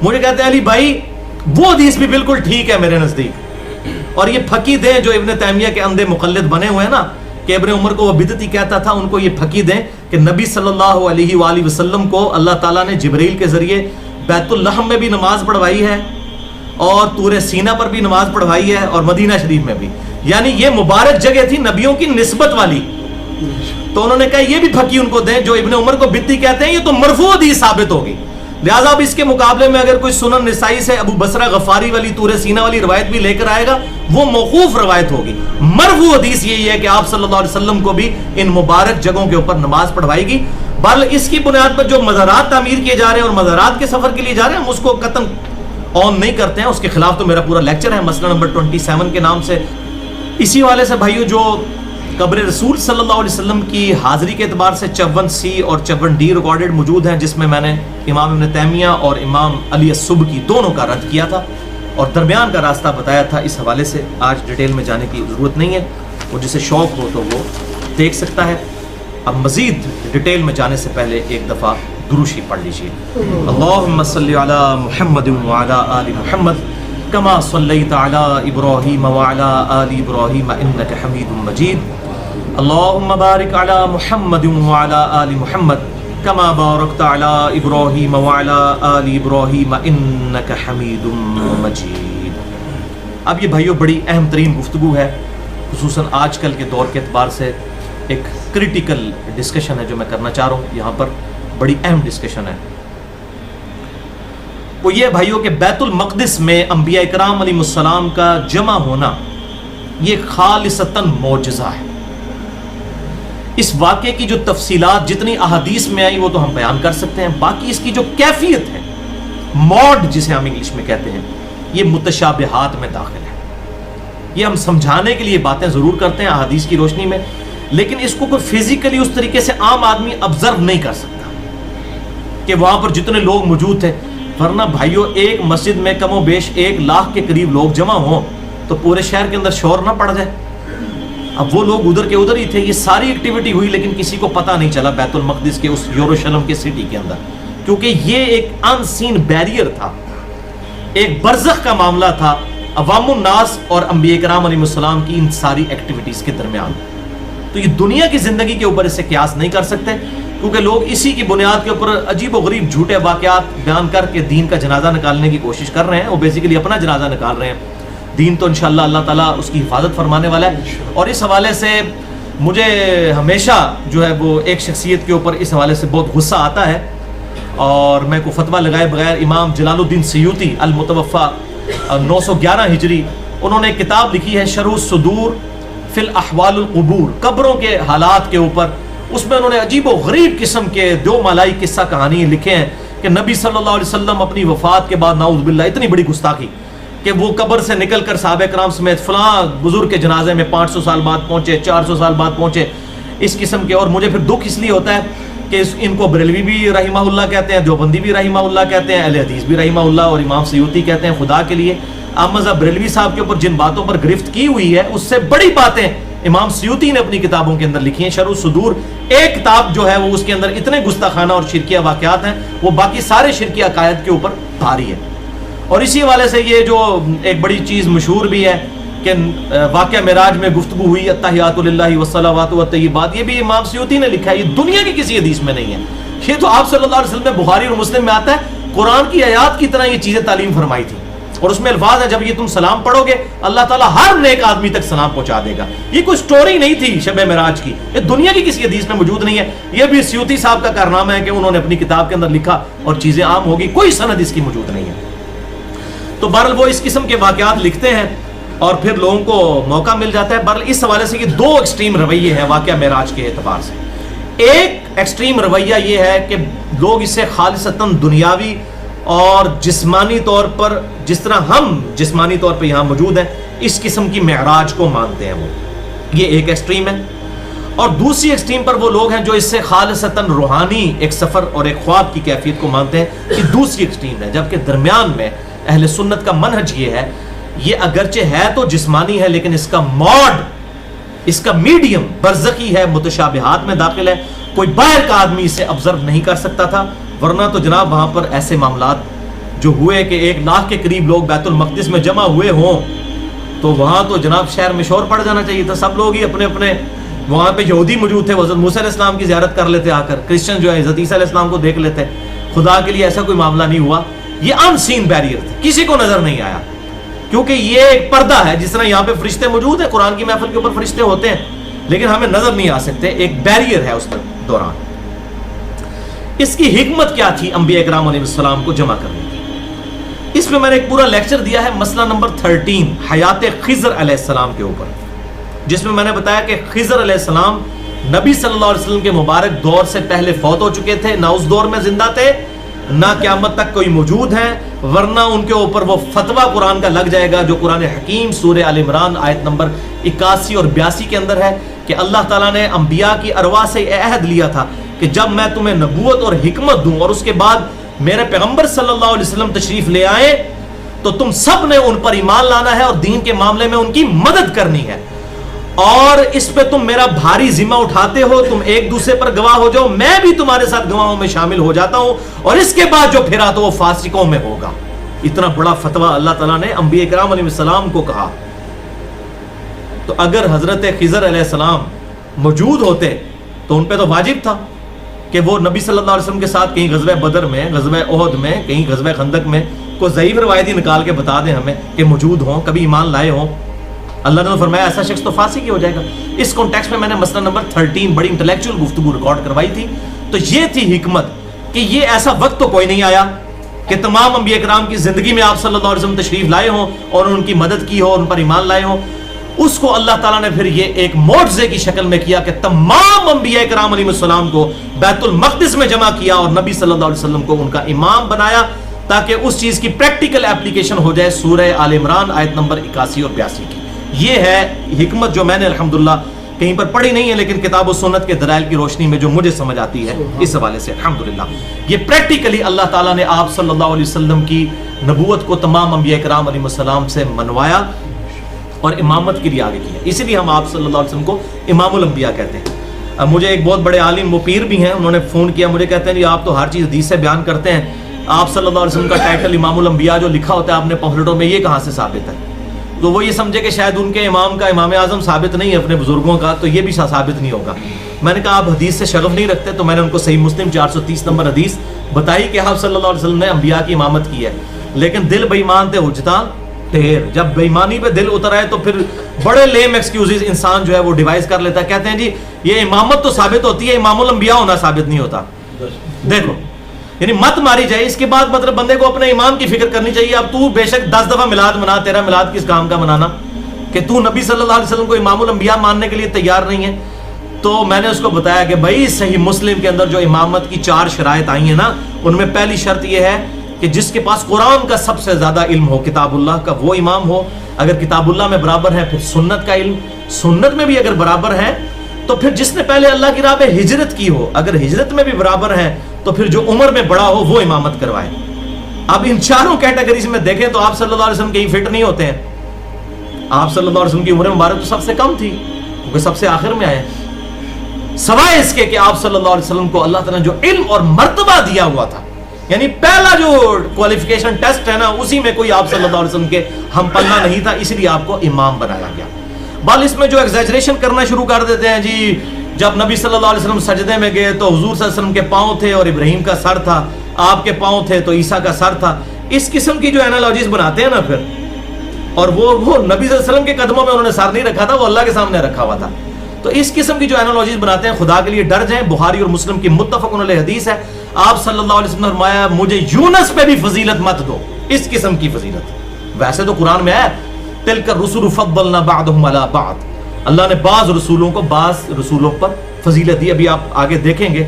مجھے کہتے ہیں علی بھائی وہ حدیث بھی بالکل ٹھیک ہے میرے نزدیک، اور یہ پھقید ہیں جو ابن تیمیہ کے اندھے مقلد بنے ہوئے ہیں نا، کہ ابن عمر کو وہ بدعتی کہتا تھا، ان کو یہ پھقید ہیں کہ نبی صلی اللہ علیہ وآلہ وسلم کو اللہ تعالیٰ نے جبریل کے ذریعے بیت اللحم میں بھی نماز پڑھوائی ہے اور طور سینہ پر بھی نماز پڑھوائی ہے اور مدینہ شریف میں بھی، یعنی یہ مبارک جگہ تھی نبیوں کی نسبت والی. تو انہوں نے کہا یہ بھی پھکی ان کو دیں جو ابن عمر کو بدعتی کہتے ہیں، یہ تو مرفوع حدیث ثابت ہوگی. لہٰذا اب اس کے مقابلے میں اگر کوئی سنن نسائی سے ابو بصرہ غفاری والی طور سینہ والی روایت بھی لے کر آئے گا، وہ موقوف روایت ہوگی. مرفوع حدیث یہی ہے کہ آپ صلی اللہ علیہ وسلم کو بھی ان مبارک جگہوں کے اوپر نماز پڑھوائے گی. بل اس کی بنیاد پر جو مزارات تعمیر کیے جا رہے ہیں اور مزارات کے سفر کے لیے جا رہے ہیں، ہم اس کو قطعاً آن نہیں کرتے ہیں. اس کے خلاف تو میرا پورا لیکچر ہے، مسئلہ نمبر 27 کے نام سے. اسی والے سے بھائیو، جو قبر رسول صلی اللہ علیہ وسلم کی حاضری کے اعتبار سے 54C اور 54D ریکارڈڈ موجود ہیں، جس میں میں نے امام ابن تیمیہ اور امام علی السبکی دونوں کا رد کیا تھا اور درمیان کا راستہ بتایا تھا. اس حوالے سے آج ڈیٹیل میں جانے کی ضرورت نہیں ہے، اور جسے شوق ہو تو وہ دیکھ سکتا ہے. اب مزید ڈیٹیل میں جانے سے پہلے ایک دفعہ دروشی پڑھ لیجیے. اللہم صلی علی محمد وعلی آل محمد کما صلیت علی ابراہیم وعلی آل ابراہیم انک حمید مجید. اللہم بارک علی محمد وعلی آل محمد کما بارکت علی ابراہیم وعلی آل ابراہیم انک حمید مجید. اب یہ بھائیو بڑی اہم ترین گفتگو ہے، خصوصاً آج کل کے دور کے اعتبار سے ایک کریٹیکل ڈسکشن ہے جو میں کرنا چاہ رہا ہوں یہاں پر. بڑی اہم ڈسکشن ہے. وہ یہ بھائیوں کہ بیت المقدس میں انبیاء اکرام علیہ السلام کا جمع ہونا یہ خالصتاً معجزہ ہے. اس واقعے کی جو تفصیلات جتنی احادیث میں آئی وہ تو ہم بیان کر سکتے ہیں، باقی اس کی جو کیفیت ہے، موڈ جسے ہم انگلش میں کہتے ہیں، یہ متشابہات میں داخل ہے. یہ ہم سمجھانے کے لیے باتیں ضرور کرتے ہیں احادیث کی روشنی میں، لیکن اس کو کوئی فزیکلی اس طریقے سے عام آدمی آبزرو نہیں کر سکتا کہ وہاں پر جتنے لوگ موجود تھے. ورنہ بھائیوں ایک مسجد میں کم و بیش 1 لاکھ کے قریب لوگ جمع ہوں تو پورے شہر کے اندر شور نہ پڑ جائے. اب وہ لوگ ادھر کے ادھر ہی تھے، یہ ساری ایکٹیویٹی ہوئی لیکن کسی کو پتہ نہیں چلا بیت المقدس کے اس یروشلم کے سٹی کے اندر، کیونکہ یہ ایک ان سین بیریئر تھا، ایک برزخ کا معاملہ تھا عوام الناس اور انبیاء کرام علیہ السلام کی ان ساری ایکٹیویٹیز کے درمیان. تو یہ دنیا کی زندگی کے اوپر اسے قیاس نہیں کر سکتے، کیونکہ لوگ اسی کی بنیاد کے اوپر عجیب و غریب جھوٹے واقعات بیان کر کے دین کا جنازہ نکالنے کی کوشش کر رہے ہیں. وہ بیسیکلی اپنا جنازہ نکال رہے ہیں. دین تو انشاءاللہ اللہ تعالیٰ اس کی حفاظت فرمانے والا ہے. اور اس حوالے سے مجھے ہمیشہ جو ہے وہ ایک شخصیت کے اوپر اس حوالے سے بہت غصہ آتا ہے، اور میں کو فتویٰ لگائے بغیر امام جلال الدین سیوطی المتوفیٰ 911 ہجری، انہوں نے کتاب لکھی ہے شرح الصدور فی الاحوال القبور، قبروں کے حالات کے اوپر. اس میں انہوں نے عجیب و غریب قسم کے دو مالائی قصہ کہانی لکھے ہیں کہ نبی صلی اللہ علیہ وسلم اپنی وفات کے بعد نعوذ باللہ اتنی بڑی گستاخی کہ وہ قبر سے نکل کر صحابہ کرام سمیت فلاں بزرگ کے جنازے میں 500 سال بعد پہنچے، 400 سال بعد پہنچے، اس قسم کے. اور مجھے پھر دکھ اس لیے ہوتا ہے کہ ان کو بریلوی بھی رحمہ اللہ کہتے ہیں، دیوبندی بھی رحمہ اللہ کہتے ہیں، اہل حدیث بھی رحمہ اللہ، اور امام سیوطی کہتے ہیں. خدا کے لیے احمد بریلوی صاحب کے اوپر جن باتوں پر گرفت کی ہوئی ہے اس سے بڑی باتیں امام سیوطی نے اپنی کتابوں کے اندر لکھی ہیں. شرح الصدور ایک کتاب جو ہے وہ اس کے اندر اتنے گستاخانہ اور شرکیہ واقعات ہیں، وہ باقی سارے شرکیہ عقائد کے اوپر بھاری ہے. اور اسی حوالے سے یہ جو ایک بڑی چیز مشہور بھی ہے کہ واقعہ معراج میں گفتگو ہوئی التحیات للہ والصلوات والطیبات، یہ بھی امام سیوطی نے لکھا ہے. یہ دنیا کی کسی حدیث میں نہیں ہے، یہ تو آپ صلی اللہ علیہ وسلم میں بخاری اور مسلم میں آتا ہے. قرآن کی آیات کی طرح یہ چیزیں تعلیم فرمائی تھی، اور اس میں الفاظ ہیں جب یہ تم سلام پڑھو گے اللہ تعالیٰ ہر نیک آدمی تک سلام پہنچا دے گا. یہ کوئی سٹوری نہیں تھی شب معراج کی، یہ دنیا کی کسی حدیث میں موجود نہیں ہے. یہ بھی سیوطی صاحب کا کارنامہ ہے کہ انہوں نے اپنی کتاب کے اندر لکھا اور چیزیں عام ہوگی، کوئی سند اس کی موجود نہیں ہے. تو بہرحال وہ اس قسم کے واقعات لکھتے ہیں اور پھر لوگوں کو موقع مل جاتا ہے. بہرحال اس حوالے سے یہ 2 ایکسٹریم رویے ہیں واقعہ معراج کے اعتبار سے. ایک ایکسٹریم رویہ یہ ہے کہ لوگ اسے خالصتاً دنیاوی اور جسمانی طور پر، جس طرح ہم جسمانی طور پہ یہاں موجود ہیں، اس قسم کی معراج کو مانتے ہیں. وہ یہ ایک ایکسٹریم ہے. اور دوسری ایکسٹریم پر وہ لوگ ہیں جو اس سے خالصتاً روحانی ایک سفر اور ایک خواب کی کیفیت کو مانتے ہیں. یہ دوسری ایکسٹریم ہے. جبکہ درمیان میں اہل سنت کا منہج یہ ہے، یہ اگرچہ ہے تو جسمانی ہے لیکن اس کا موڈ، اس کا میڈیم برزخی ہے، متشابہات میں داخل ہے. کوئی باہر کا آدمی اسے آبزرو نہیں کر سکتا تھا. ورنہ تو جناب وہاں پر ایسے معاملات جو ہوئے کہ 1 لاکھ کے قریب لوگ بیت المقدس میں جمع ہوئے ہوں، تو وہاں تو جناب شہر میں شور پڑ جانا چاہیے تھا، سب لوگ ہی اپنے اپنے، وہاں پہ یہودی موجود تھے، حضرت موسیٰ علیہ السلام کی زیارت کر لیتے آ کر، کرسچن جو ہے حضرت عیسیٰ علیہ السلام کو دیکھ لیتے. خدا کے لیے ایسا کوئی معاملہ نہیں ہوا. یہ ان سین بیریئر تھا، کسی کو نظر نہیں آیا، کیونکہ یہ ایک پردہ ہے. جس طرح یہاں پہ فرشتے موجود ہیں، قرآن کی محفل کے اوپر فرشتے ہوتے ہیں، لیکن ہمیں نظر نہیں آ سکتے. ایک بیریئر ہے اس دوران. اس کی حکمت کیا تھی انبیاء اکرام علیہ السلام کو جمع کرنے کی؟ اس میں نے ایک پورا لیکچر دیا ہے، مسئلہ نمبر 13 حیات خضر علیہ السلام کے اوپر، جس میں نے بتایا کہ خضر علیہ السلام نبی صلی اللہ علیہ وسلم کے مبارک دور سے پہلے فوت ہو چکے تھے، نہ اس دور میں زندہ تھے، نہ قیامت تک کوئی موجود ہیں، ورنہ ان کے اوپر وہ فتویٰ قرآن کا لگ جائے گا جو قرآن حکیم سورہ آل عمران آیت نمبر 81 اور 82 کے اندر ہے کہ اللہ تعالیٰ نے انبیاء کی ارواح سے عہد لیا تھا کہ جب میں تمہیں نبوت اور حکمت دوں اور اس کے بعد میرے پیغمبر صلی اللہ علیہ وسلم تشریف لے آئے تو تم سب نے ان پر ایمان لانا ہے اور دین کے معاملے میں ان کی مدد کرنی ہے، اور اس پہ تم میرا بھاری ذمہ اٹھاتے ہو، تم ایک دوسرے پر گواہ ہو جاؤ، میں بھی تمہارے ساتھ گواہوں میں شامل ہو جاتا ہوں، اور اس کے بعد جو پھرا تو وہ فاسقوں میں ہوگا. اتنا بڑا فتویٰ اللہ تعالیٰ نے انبیاء کرام علیہ السلام کو کہا. تو اگر حضرت خضر علیہ السلام موجود ہوتے تو ان پہ تو واجب تھا کہ وہ نبی صلی اللہ علیہ وسلم کے ساتھ کہیں غزوہ بدر میں، غزوہ احد میں، کہیں غزوہ خندق میں کوئی ضعیف روایتی نکال کے بتا دیں ہمیں کہ موجود ہوں، کبھی ایمان لائے ہوں. اللہ نے تو فرمایا ایسا شخص تو فاسق ہی ہو جائے گا. اس کانٹیکسٹ میں نے مسئلہ نمبر 13 بڑی انٹلیکچوئل گفتگو ریکارڈ کروائی تھی. تو یہ تھی حکمت کہ یہ ایسا وقت تو کوئی نہیں آیا کہ تمام انبیاء کرام کی زندگی میں آپ صلی اللہ علیہ وسلم تشریف لائے ہوں اور ان کی مدد کی ہو، ان پر ایمان لائے ہوں. اس کو اللہ تعالیٰ نے پھر یہ ایک معجزے کی شکل میں کیا کہ تمام انبیاء کرام علیہ السلام کو بیت المقدس میں جمع کیا اور نبی صلی اللہ علیہ وسلم کو ان کا امام بنایا تاکہ اس چیز کی پریکٹیکل اپلیکیشن ہو جائے سورہ آل عمران آیت نمبر 81 اور 82 کی. یہ ہے حکمت جو میں نے الحمدللہ کہیں پر پڑھی نہیں ہے، لیکن کتاب و سنت کے دلائل کی روشنی میں جو مجھے سمجھ آتی ہے اس حوالے سے الحمدللہ یہ پریکٹیکلی اللہ تعالیٰ نے آپ صلی اللہ علیہ وسلم کی نبوت کو تمام انبیاء کرام علیہ السلام سے منوایا اور امامت کے لیے آگے کیا. اسی لیے ہم آپ صلی اللہ علیہ وسلم کو امام الانبیاء کہتے ہیں. مجھے ایک بہت بڑے عالم وہ پیر بھی ہیں، انہوں نے فون کیا، مجھے کہتے ہیں جی آپ تو ہر چیز حدیث سے بیان کرتے ہیں، آپ صلی اللہ علیہ وسلم کا ٹائٹل امام الانبیاء جو لکھا ہوتا ہے آپ نے پمفلٹوں میں، یہ کہاں سے ثابت ہے؟ تو وہ یہ سمجھے کہ شاید ان کے امام کا امام اعظم ثابت نہیں ہے اپنے بزرگوں کا، تو یہ بھی ثابت نہیں ہوگا. میں نے کہا آپ حدیث سے شغف نہیں رکھتے، تو میں نے ان کو صحیح مسلم 430 نمبر حدیث بتائی کہ آپ صلی اللہ علیہ وسلم نے انبیاء کی امامت کی ہے، لیکن دل بے ایمان تھے حجتاں ڈھیر. جب بے ایمانی پہ دل اتر آئے تو پھر بڑے لیم ایکسکیوزز انسان جو ہے وہ ڈیوائز کر لیتا ہے. کہتے ہیں جی یہ امامت تو ثابت ہوتی ہے، امام الانبیاء ہونا ثابت نہیں ہوتا. دیکھو یعنی مت ماری جائے، اس کے بعد مطلب بندے کو اپنے امام کی فکر کرنی چاہیے. اب تو بے شک 10 دفعہ میلاد منا، تیرا میلاد کس کام کا منانا کہ تو نبی صلی اللہ علیہ وسلم کو امام الانبیاء ماننے کے لیے تیار نہیں ہے. تو میں نے اس کو بتایا کہ بھائی صحیح مسلم کے اندر جو امامت کی 4 شرائط آئی ہیں نا، ان میں پہلی شرط یہ ہے کہ جس کے پاس قرآن کا سب سے زیادہ علم ہو، کتاب اللہ کا، وہ امام ہو. اگر کتاب اللہ میں برابر ہے پھر سنت کا علم، سنت میں بھی اگر برابر ہے تو پھر جس نے پہلے اللہ کی راہ پہ ہجرت کی ہو، اگر ہجرت میں بھی برابر ہے تو پھر جو عمر میں بڑا ہو وہ امامت کروائے. اب ان چاروں کیٹیگریز میں دیکھیں تو آپ صلی اللہ علیہ وسلم کہیں فٹ نہیں ہوتے ہیں. آپ صلی اللہ علیہ وسلم کی عمر مبارک تو سب سے کم تھی کیونکہ سب سے آخر میں آئے، سوائے اس کے کہ آپ صلی اللہ علیہ وسلم کو اللہ تعالیٰ نے جو علم اور مرتبہ دیا ہوا تھا، یعنی پہلا جو کوالیفیکیشن ٹیسٹ ہے نا، اسی میں کوئی آپ صلی اللہ علیہ وسلم کے ہم پلہ نہیں تھا، اس لیے آپ کو امام بنایا گیا. بال اس میں جو ایگزیجریشن کرنا شروع کر دیتے ہیں، جی جب نبی صلی اللہ علیہ وسلم سجدے میں گئے تو حضور صلی اللہ علیہ وسلم کے پاؤں تھے اور ابراہیم کا سر تھا، آپ کے پاؤں تھے تو عیسیٰ کا سر تھا. اس قسم کی جو اینالوجیز بناتے ہیں نا پھر، اور وہ نبی صلی اللہ علیہ وسلم کے قدموں میں انہوں نے سر نہیں رکھا تھا، وہ اللہ کے سامنے رکھا ہوا تھا. تو اس قسم کی جو اینالوجیز بناتے ہیں، خدا کے لیے ڈر جائیں. بخاری اور مسلم کی متفق علیہ حدیث ہے، آپ صلی اللہ علیہ وسلم نے فرمایا مجھے یونس پہ بھی فضیلت مت دو، اس قسم کی فضیلت. ویسے تو قرآن میں ہے تلک الرسل فضلنا بعضهم علی بعض، اللہ نے بعض رسولوں کو بعض رسولوں پر فضیلت دی. ابھی آپ آگے دیکھیں گے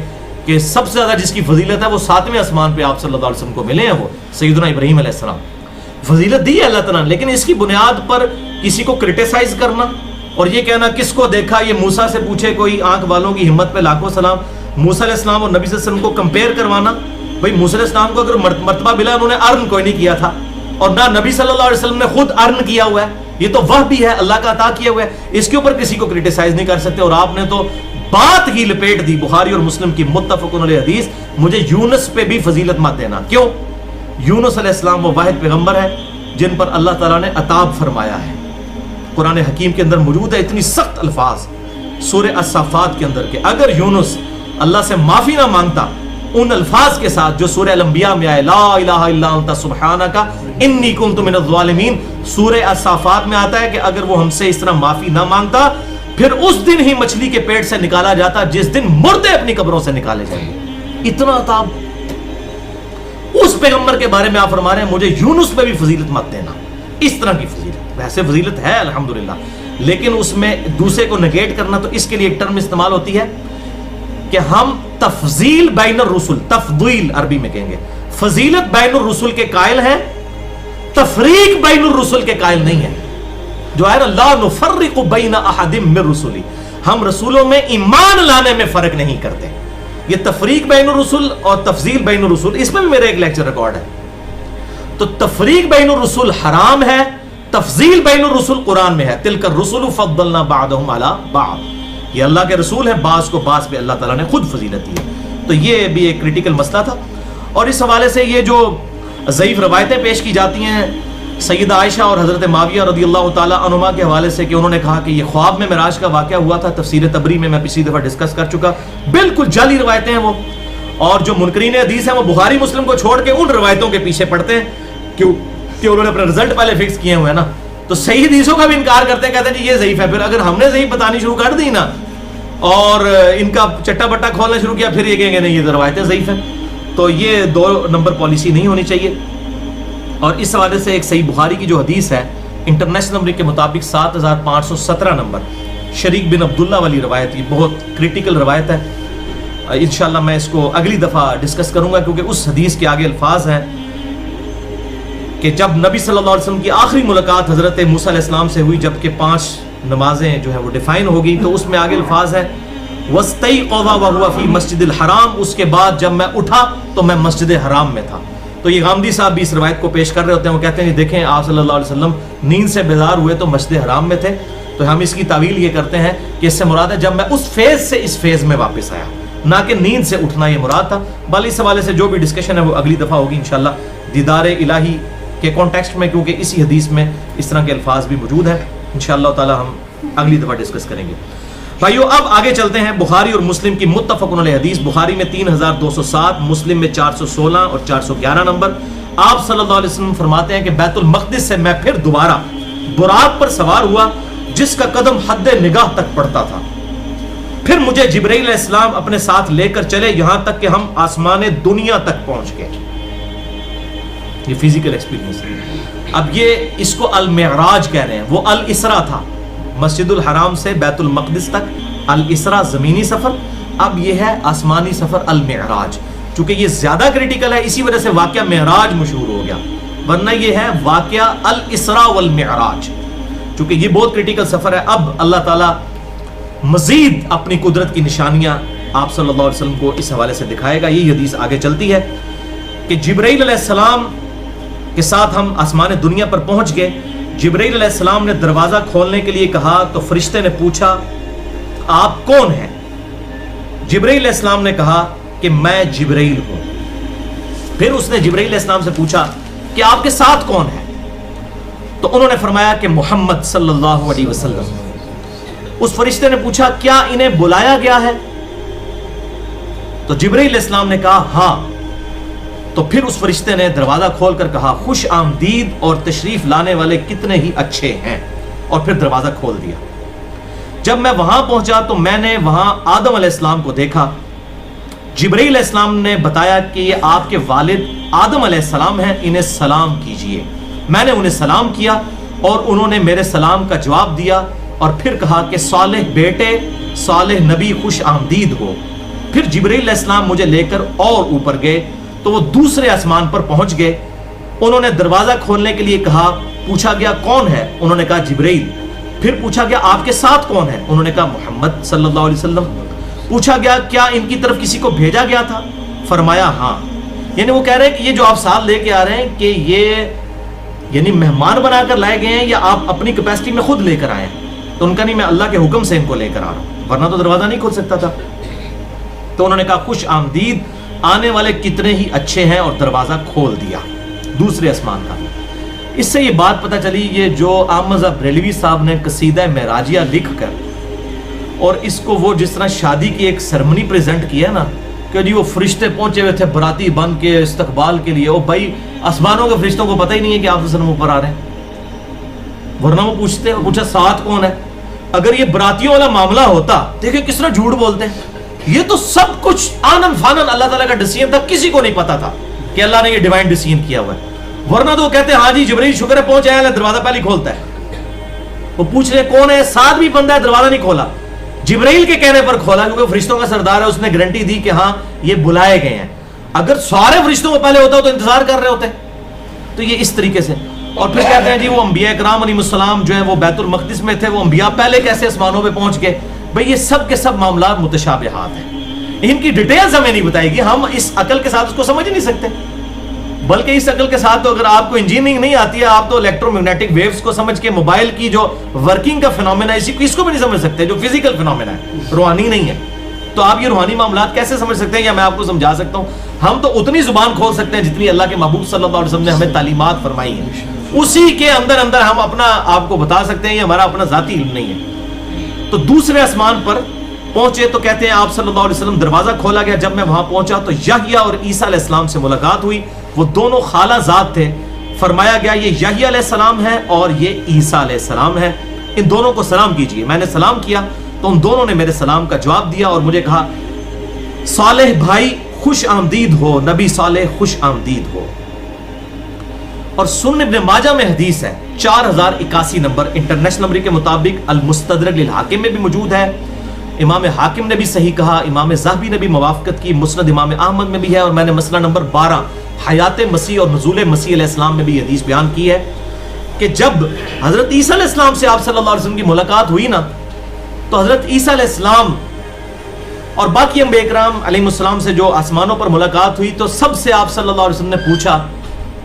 کہ سب سے زیادہ جس کی فضیلت ہے وہ 7ویں آسمان پہ آپ صلی اللہ علیہ وسلم کو ملے ہیں، وہ سیدنا ابراہیم علیہ السلام. فضیلت دی ہے اللہ تعالیٰ نے، لیکن اس کی بنیاد پر کسی کو کرٹیسائز کرنا اور یہ کہنا کس کو دیکھا، یہ موسیٰ سے پوچھے کوئی، آنکھ والوں کی ہمت پہ لاکھوں سلام. موسیٰ علیہ السلام اور نبی صلی اللہ علیہ وسلم کو کمپیئر کروانا، بھائی موسیٰ علیہ السلام کو اگر مرتبہ ملا انہوں نے ارن کوئی نہیں کیا تھا، اور نہ نبی صلی اللہ علیہ وسلم نے خود ارن کیا ہوا ہے، یہ تو وہ بھی ہے اللہ کا عطا کیا ہوا ہے، اس کے اوپر کسی کو کرٹیسائز نہیں کر سکتے. اور آپ نے تو بات ہی لپیٹ دی بخاری اور مسلم کی متفق علیہ حدیث، مجھے یونس پہ بھی فضیلت مت دینا. کیوں؟ یونس علیہ السلام وہ واحد پیغمبر ہے جن پر اللہ تعالیٰ نے عطاب فرمایا ہے. قرآن حکیم کے اندر موجود ہے، اتنی سخت الفاظ سورہ الصافات کے اندر کہ اگر یونس اللہ سے معافی نہ مانگتا ان الفاظ کے ساتھ جو سورہ الانبیاء میں آئے، لا الہ الا انت سبحانک انی کنت من الظالمین، سورہ الصافات میں آتا ہے کہ اگر وہ ہم سے اس طرح معافی نہ مانگتا پھر اس دن ہی مچھلی کے پیٹ سے نکالا جاتا جس دن مردے اپنی قبروں سے نکالے جائیں گے۔ اتنا عذاب اس پیغمبر کے بارے میں آپ فرما رہے ہیں مجھے یونس میں بھی فضیلت مت دینا، اس طرح کی فضیلت، ویسے فضیلت ہے الحمدللہ، لیکن اس میں دوسرے کو نگیٹ کرنا، تو اس کے لیے ایک ٹرم استعمال ہوتی ہے کہ ہم تفضیل بین الرسل، تفضیل عربی میں کہیں گے، فضیلت بین الرسل کے قائل ہیں، تفریق بین الرسل کے قائل نہیں ہیں، جو ہے نا لا نفرق بین احد من رسلی، ہم رسولوں میں ایمان لانے میں فرق نہیں کرتے۔ یہ تفریق بین الرسل اور تفضیل بین الرسل، اس میں بھی میرا ایک لیکچر ریکارڈ ہے۔ تو تفریق بین الرسل حرام ہے، تفضیل بین الرسل قرآن میں ہے، تلک الرسل فضلنا بعضهم علی بعض، یہ اللہ کے رسول ہیں، بعض کو بعض پہ اللہ تعالیٰ نے خود فضیلت دی ہے۔ تو یہ بھی ایک کریٹیکل مسئلہ تھا، اور اس حوالے سے یہ جو ضعیف روایتیں پیش کی جاتی ہیں سیدہ عائشہ اور حضرت معاویہ رضی اللہ تعالیٰ عنہما کے حوالے سے کہ انہوں نے کہا کہ یہ خواب میں معراج کا واقعہ ہوا تھا، تفسیر تبری میں پچھلی دفعہ ڈسکس کر چکا، بالکل جعلی روایتیں ہیں وہ، اور جو منکرین حدیث ہیں وہ بخاری مسلم کو چھوڑ کے ان روایتوں کے پیچھے پڑتے ہیں کہ انہوں نے اپنے رزلٹ پہلے فکس کیے ہوئے ہیں نا، تو صحیح حدیثوں کا بھی انکار کرتے ہیں، کہتے ہیں جی یہ ضعیف ہے، پھر اگر ہم نے ضعیف بتانی شروع کر دی نا اور ان کا چٹا بٹا کھولنا شروع کیا، پھر یہ کہیں گے نہیں یہ روایتیں ضعیف ہیں، تو یہ 2 نمبر پالیسی نہیں ہونی چاہیے۔ اور اس حوالے سے ایک صحیح بخاری کی جو حدیث ہے انٹرنیشنل نمبر کے مطابق 7517 نمبر، شریک بن عبداللہ والی روایت، یہ بہت کریٹیکل روایت ہے، انشاءاللہ میں اس کو اگلی دفعہ ڈسکس کروں گا، کیونکہ اس حدیث کے آگے الفاظ ہیں کہ جب نبی صلی اللہ علیہ وسلم کی آخری ملاقات حضرت موسیٰ علیہ السلام سے ہوئی، جبکہ 5 نمازیں جو ہے وہ ڈیفائن ہوگی، تو اس میں آگے الفاظ ہیں وَاسْتَيْقَظَ وَهُوَ فِي مَسْجِدِ الْحَرَامِ، اس کے بعد جب میں اٹھا تو میں مسجد حرام میں تھا۔ تو یہ غامدی صاحب بھی اس روایت کو پیش کر رہے ہوتے ہیں، وہ کہتے ہیں دیکھیں آپ صلی اللہ علیہ وسلم نیند سے بیدار ہوئے تو مسجد حرام میں تھے، تو ہم اس کی تعویل یہ کرتے ہیں کہ اس سے مراد ہے جب میں اس فیز سے اس فیز میں واپس آیا، نہ کہ نیند سے اٹھنا یہ مراد تھا۔ بل اس حوالے سے جو بھی ڈسکشن ہے وہ اگلی دفعہ ہوگی انشاءاللہ دیدار الہی کے کانٹیکسٹ میں، کیونکہ اسی حدیث میں اس طرح کے الفاظ بھی موجود ہیں، انشاءاللہ تعالی ہم اگلی دفعہ ڈسکس کریں گے۔ بھائیو اب آگے چلتے ہیں بخاری اور مسلم کی متفق علیہ حدیث، بخاری میں 3207، مسلم میں 416 اور 411 نمبر۔ آپ صلی اللہ علیہ وسلم فرماتے ہیں کہ بیت المقدس سے میں پھر دوبارہ براق پر سوار ہوا جس کا قدم حد نگاہ تک پڑتا تھا، پھر مجھے جبرائیل علیہ السلام اپنے ساتھ لے کر چلے یہاں تک کہ ہم آسمان دنیا تک پہنچ گئے۔ یہ فزیکل ایکسپیرینس ہے۔ اب یہ اس کو المعراج کہہ رہے ہیں، وہ الاسراء تھا، مسجد الحرام سے بیت المقدس تک الاسراء زمینی سفر، اب یہ ہے آسمانی سفر المعراج۔ چونکہ یہ زیادہ کریٹیکل ہے اسی وجہ سے واقعہ معراج مشہور ہو گیا، ورنہ یہ ہے واقعہ الاسراء والمعراج، چونکہ یہ بہت کریٹیکل سفر ہے۔ اب اللہ تعالیٰ مزید اپنی قدرت کی نشانیاں آپ صلی اللہ علیہ وسلم کو اس حوالے سے دکھائے گا۔ یہ حدیث آگے چلتی ہے کہ جبرائیل علیہ السلام کے ساتھ ہم آسمان دنیا پر پہنچ گئے۔ جبرائیل علیہ السلام نے دروازہ کھولنے کے لیے کہا تو فرشتے نے پوچھا آپ کون ہیں؟ جبرائیل علیہ السلام نے کہا کہ میں جبرائیل ہوں۔ پھر اس نے جبرائیل علیہ السلام سے پوچھا کہ آپ کے ساتھ کون ہے؟ تو انہوں نے فرمایا کہ محمد صلی اللہ علیہ وسلم۔ اس فرشتے نے پوچھا کیا انہیں بلایا گیا ہے؟ تو جبرائیل علیہ السلام نے کہا ہاں۔ تو پھر اس فرشتے نے دروازہ کھول کر کہا خوش آمدید اور تشریف لانے والے کتنے ہی اچھے ہیں، اور پھر دروازہ کھول دیا۔ جب میں وہاں پہنچا تو میں نے وہاں آدم علیہ السلام کو دیکھا۔ جبرائیل علیہ السلام نے بتایا کہ یہ آپ کے والد آدم علیہ السلام ہیں، انہیں سلام کیجئے۔ میں نے انہیں سلام کیا اور انہوں نے میرے سلام کا جواب دیا، اور پھر کہا کہ صالح بیٹے، صالح نبی خوش آمدید ہو۔ پھر جبرائیل علیہ السلام مجھے لے کر اور اوپر گئے تو وہ دوسرے آسمان پر پہنچ گئے۔ انہوں نے دروازہ کھولنے کے لیے کہا، پوچھا گیا کون ہے؟ انہوں نے کہا جبرائیل۔ پھر پوچھا گیا آپ کے ساتھ کون ہے؟ انہوں نے کہا محمد صلی اللہ علیہ وسلم۔ پوچھا گیا کیا ان کی طرف کسی کو بھیجا گیا تھا؟ فرمایا ہاں۔ یعنی وہ کہہ رہے ہیں کہ یہ جو آپ ساتھ لے کے آ رہے ہیں کہ یہ یعنی مہمان بنا کر لائے گئے ہیں یا آپ اپنی کیپیسٹی میں خود لے کر آئے ہیں؟ تو ان کا نہیں، میں اللہ کے حکم سے ان کو لے کر آ رہا ہوں، ورنہ تو دروازہ نہیں کھول سکتا تھا۔ تو انہوں نے کہا خوش آمدید، آنے والے کتنے ہی اچھے ہیں، اور دروازہ کھول دیا دوسرے آسمان کا۔ اس سے یہ بات پتہ چلی، یہ جو احمد بریلوی صاحب نے قصیدہ معراجیہ لکھ کر اور اس کو وہ جس طرح شادی کی ایک سرمنی پریزنٹ کیا نا کہ جی وہ فرشتے پہنچے ہوئے تھے براتی بن کے استقبال کے لیے، وہ بھائی آسمانوں کے فرشتوں کو پتہ ہی نہیں ہے کہ آپ وسلم اوپر آ رہے ہیں، ورنہ وہ پوچھتے اور پوچھا ساتھ کون ہے۔ اگر یہ براتیوں والا معاملہ ہوتا، دیکھیں کس طرح جھوٹ بولتے ہیں، یہ تو سب کچھ آنن فانن اللہ تعالیٰ کا ڈیسیژن تھا، کسی کو نہیں پتا تھا کہ اللہ نے یہ ڈیوائن ڈیسیژن کیا ہوا ہے، ورنہ تو وہ کہتے ہیں ہاں جی جبرائیل شکر ہے پہنچ آیا، دروازہ پہلے کھولتا ہے۔ وہ پوچھ رہے کون ہے، ساتھ بھی بندہ ہے، دروازہ نہیں کھولا، جبرائیل کے کہنے پر کھولا کیونکہ فرشتوں کا سردار ہے، اس نے گارنٹی دی کہ ہاں یہ بلائے گئے ہیں۔ اگر سارے فرشتوں کو پہلے ہوتا تو انتظار کر رہے ہوتے۔ تو یہ اس طریقے سے، اور پھر کہتے ہیں جی وہ انبیاء کرام علیہ السلام جو ہیں وہ بیت المقدس میں تھے، وہ انبیاء پہلے کیسے آسمانوں پہ پہنچ گئے؟ بھئی یہ سب کے سب معاملات متشابہات ہیں، ان کی ڈیٹیلز ہمیں نہیں بتائے گی، ہم اس عقل کے ساتھ اس کو سمجھ نہیں سکتے، بلکہ اس عقل کے ساتھ تو اگر آپ کو انجینئرنگ نہیں آتی ہے، آپ تو الیکٹرو میگنیٹک ویوز کو سمجھ کے موبائل کی جو ورکنگ کا فینومینا ہے اس کو بھی نہیں سمجھ سکتے، جو فزیکل فینومینا ہے، روحانی نہیں ہے، تو آپ یہ روحانی معاملات کیسے سمجھ سکتے ہیں؟ یا میں آپ کو سمجھا سکتا ہوں، ہم تو اتنی زبان کھول سکتے ہیں جتنی اللہ کے محبوب صلی اللہ علیہ وسلم نے ہمیں تعلیمات فرمائی ہیں، اسی کے اندر اندر ہم اپنا آپ کو بتا سکتے ہیں، یہ ہمارا اپنا ذاتی علم نہیں ہے۔ تو دوسرے آسمان پر پہنچے تو کہتے ہیں آپ صلی اللہ علیہ وسلم دروازہ کھولا گیا، جب میں وہاں پہنچا تو یحییٰ اور عیسیٰ علیہ السلام سے ملاقات ہوئی، وہ دونوں خالہ ذات تھے، فرمایا گیا یہ یحییٰ علیہ السلام ہے اور یہ عیسیٰ علیہ السلام ہے، ان دونوں کو سلام کیجئے۔ میں نے سلام کیا تو ان دونوں نے میرے سلام کا جواب دیا اور مجھے کہا صالح بھائی خوش آمدید ہو، نبی صالح خوش آمدید ہو۔ اور سنن ابن ماجہ میں حدیث ہے 4081 نمبر، انٹرنیشنل نمبر کے مطابق المستدرک للحاکم میں بھی موجود ہے، امام حاکم نے بھی صحیح کہا، امام ذہبی نے بھی موافقت کی، مسند امام احمد میں بھی ہے، اور میں نے مسئلہ نمبر 12 حیات مسیح اور نزول مسیح علیہ السلام میں بھی حدیث بیان کی ہے کہ جب حضرت عیسیٰ علیہ السلام سے آپ صلی اللہ علیہ وسلم کی ملاقات ہوئی نا، تو حضرت عیسیٰ علیہ السلام اور باقی انبیاء کرام علیہ السلام سے جو آسمانوں پر ملاقات ہوئی تو سب سے آپ صلی اللہ علیہ وسلم نے پوچھا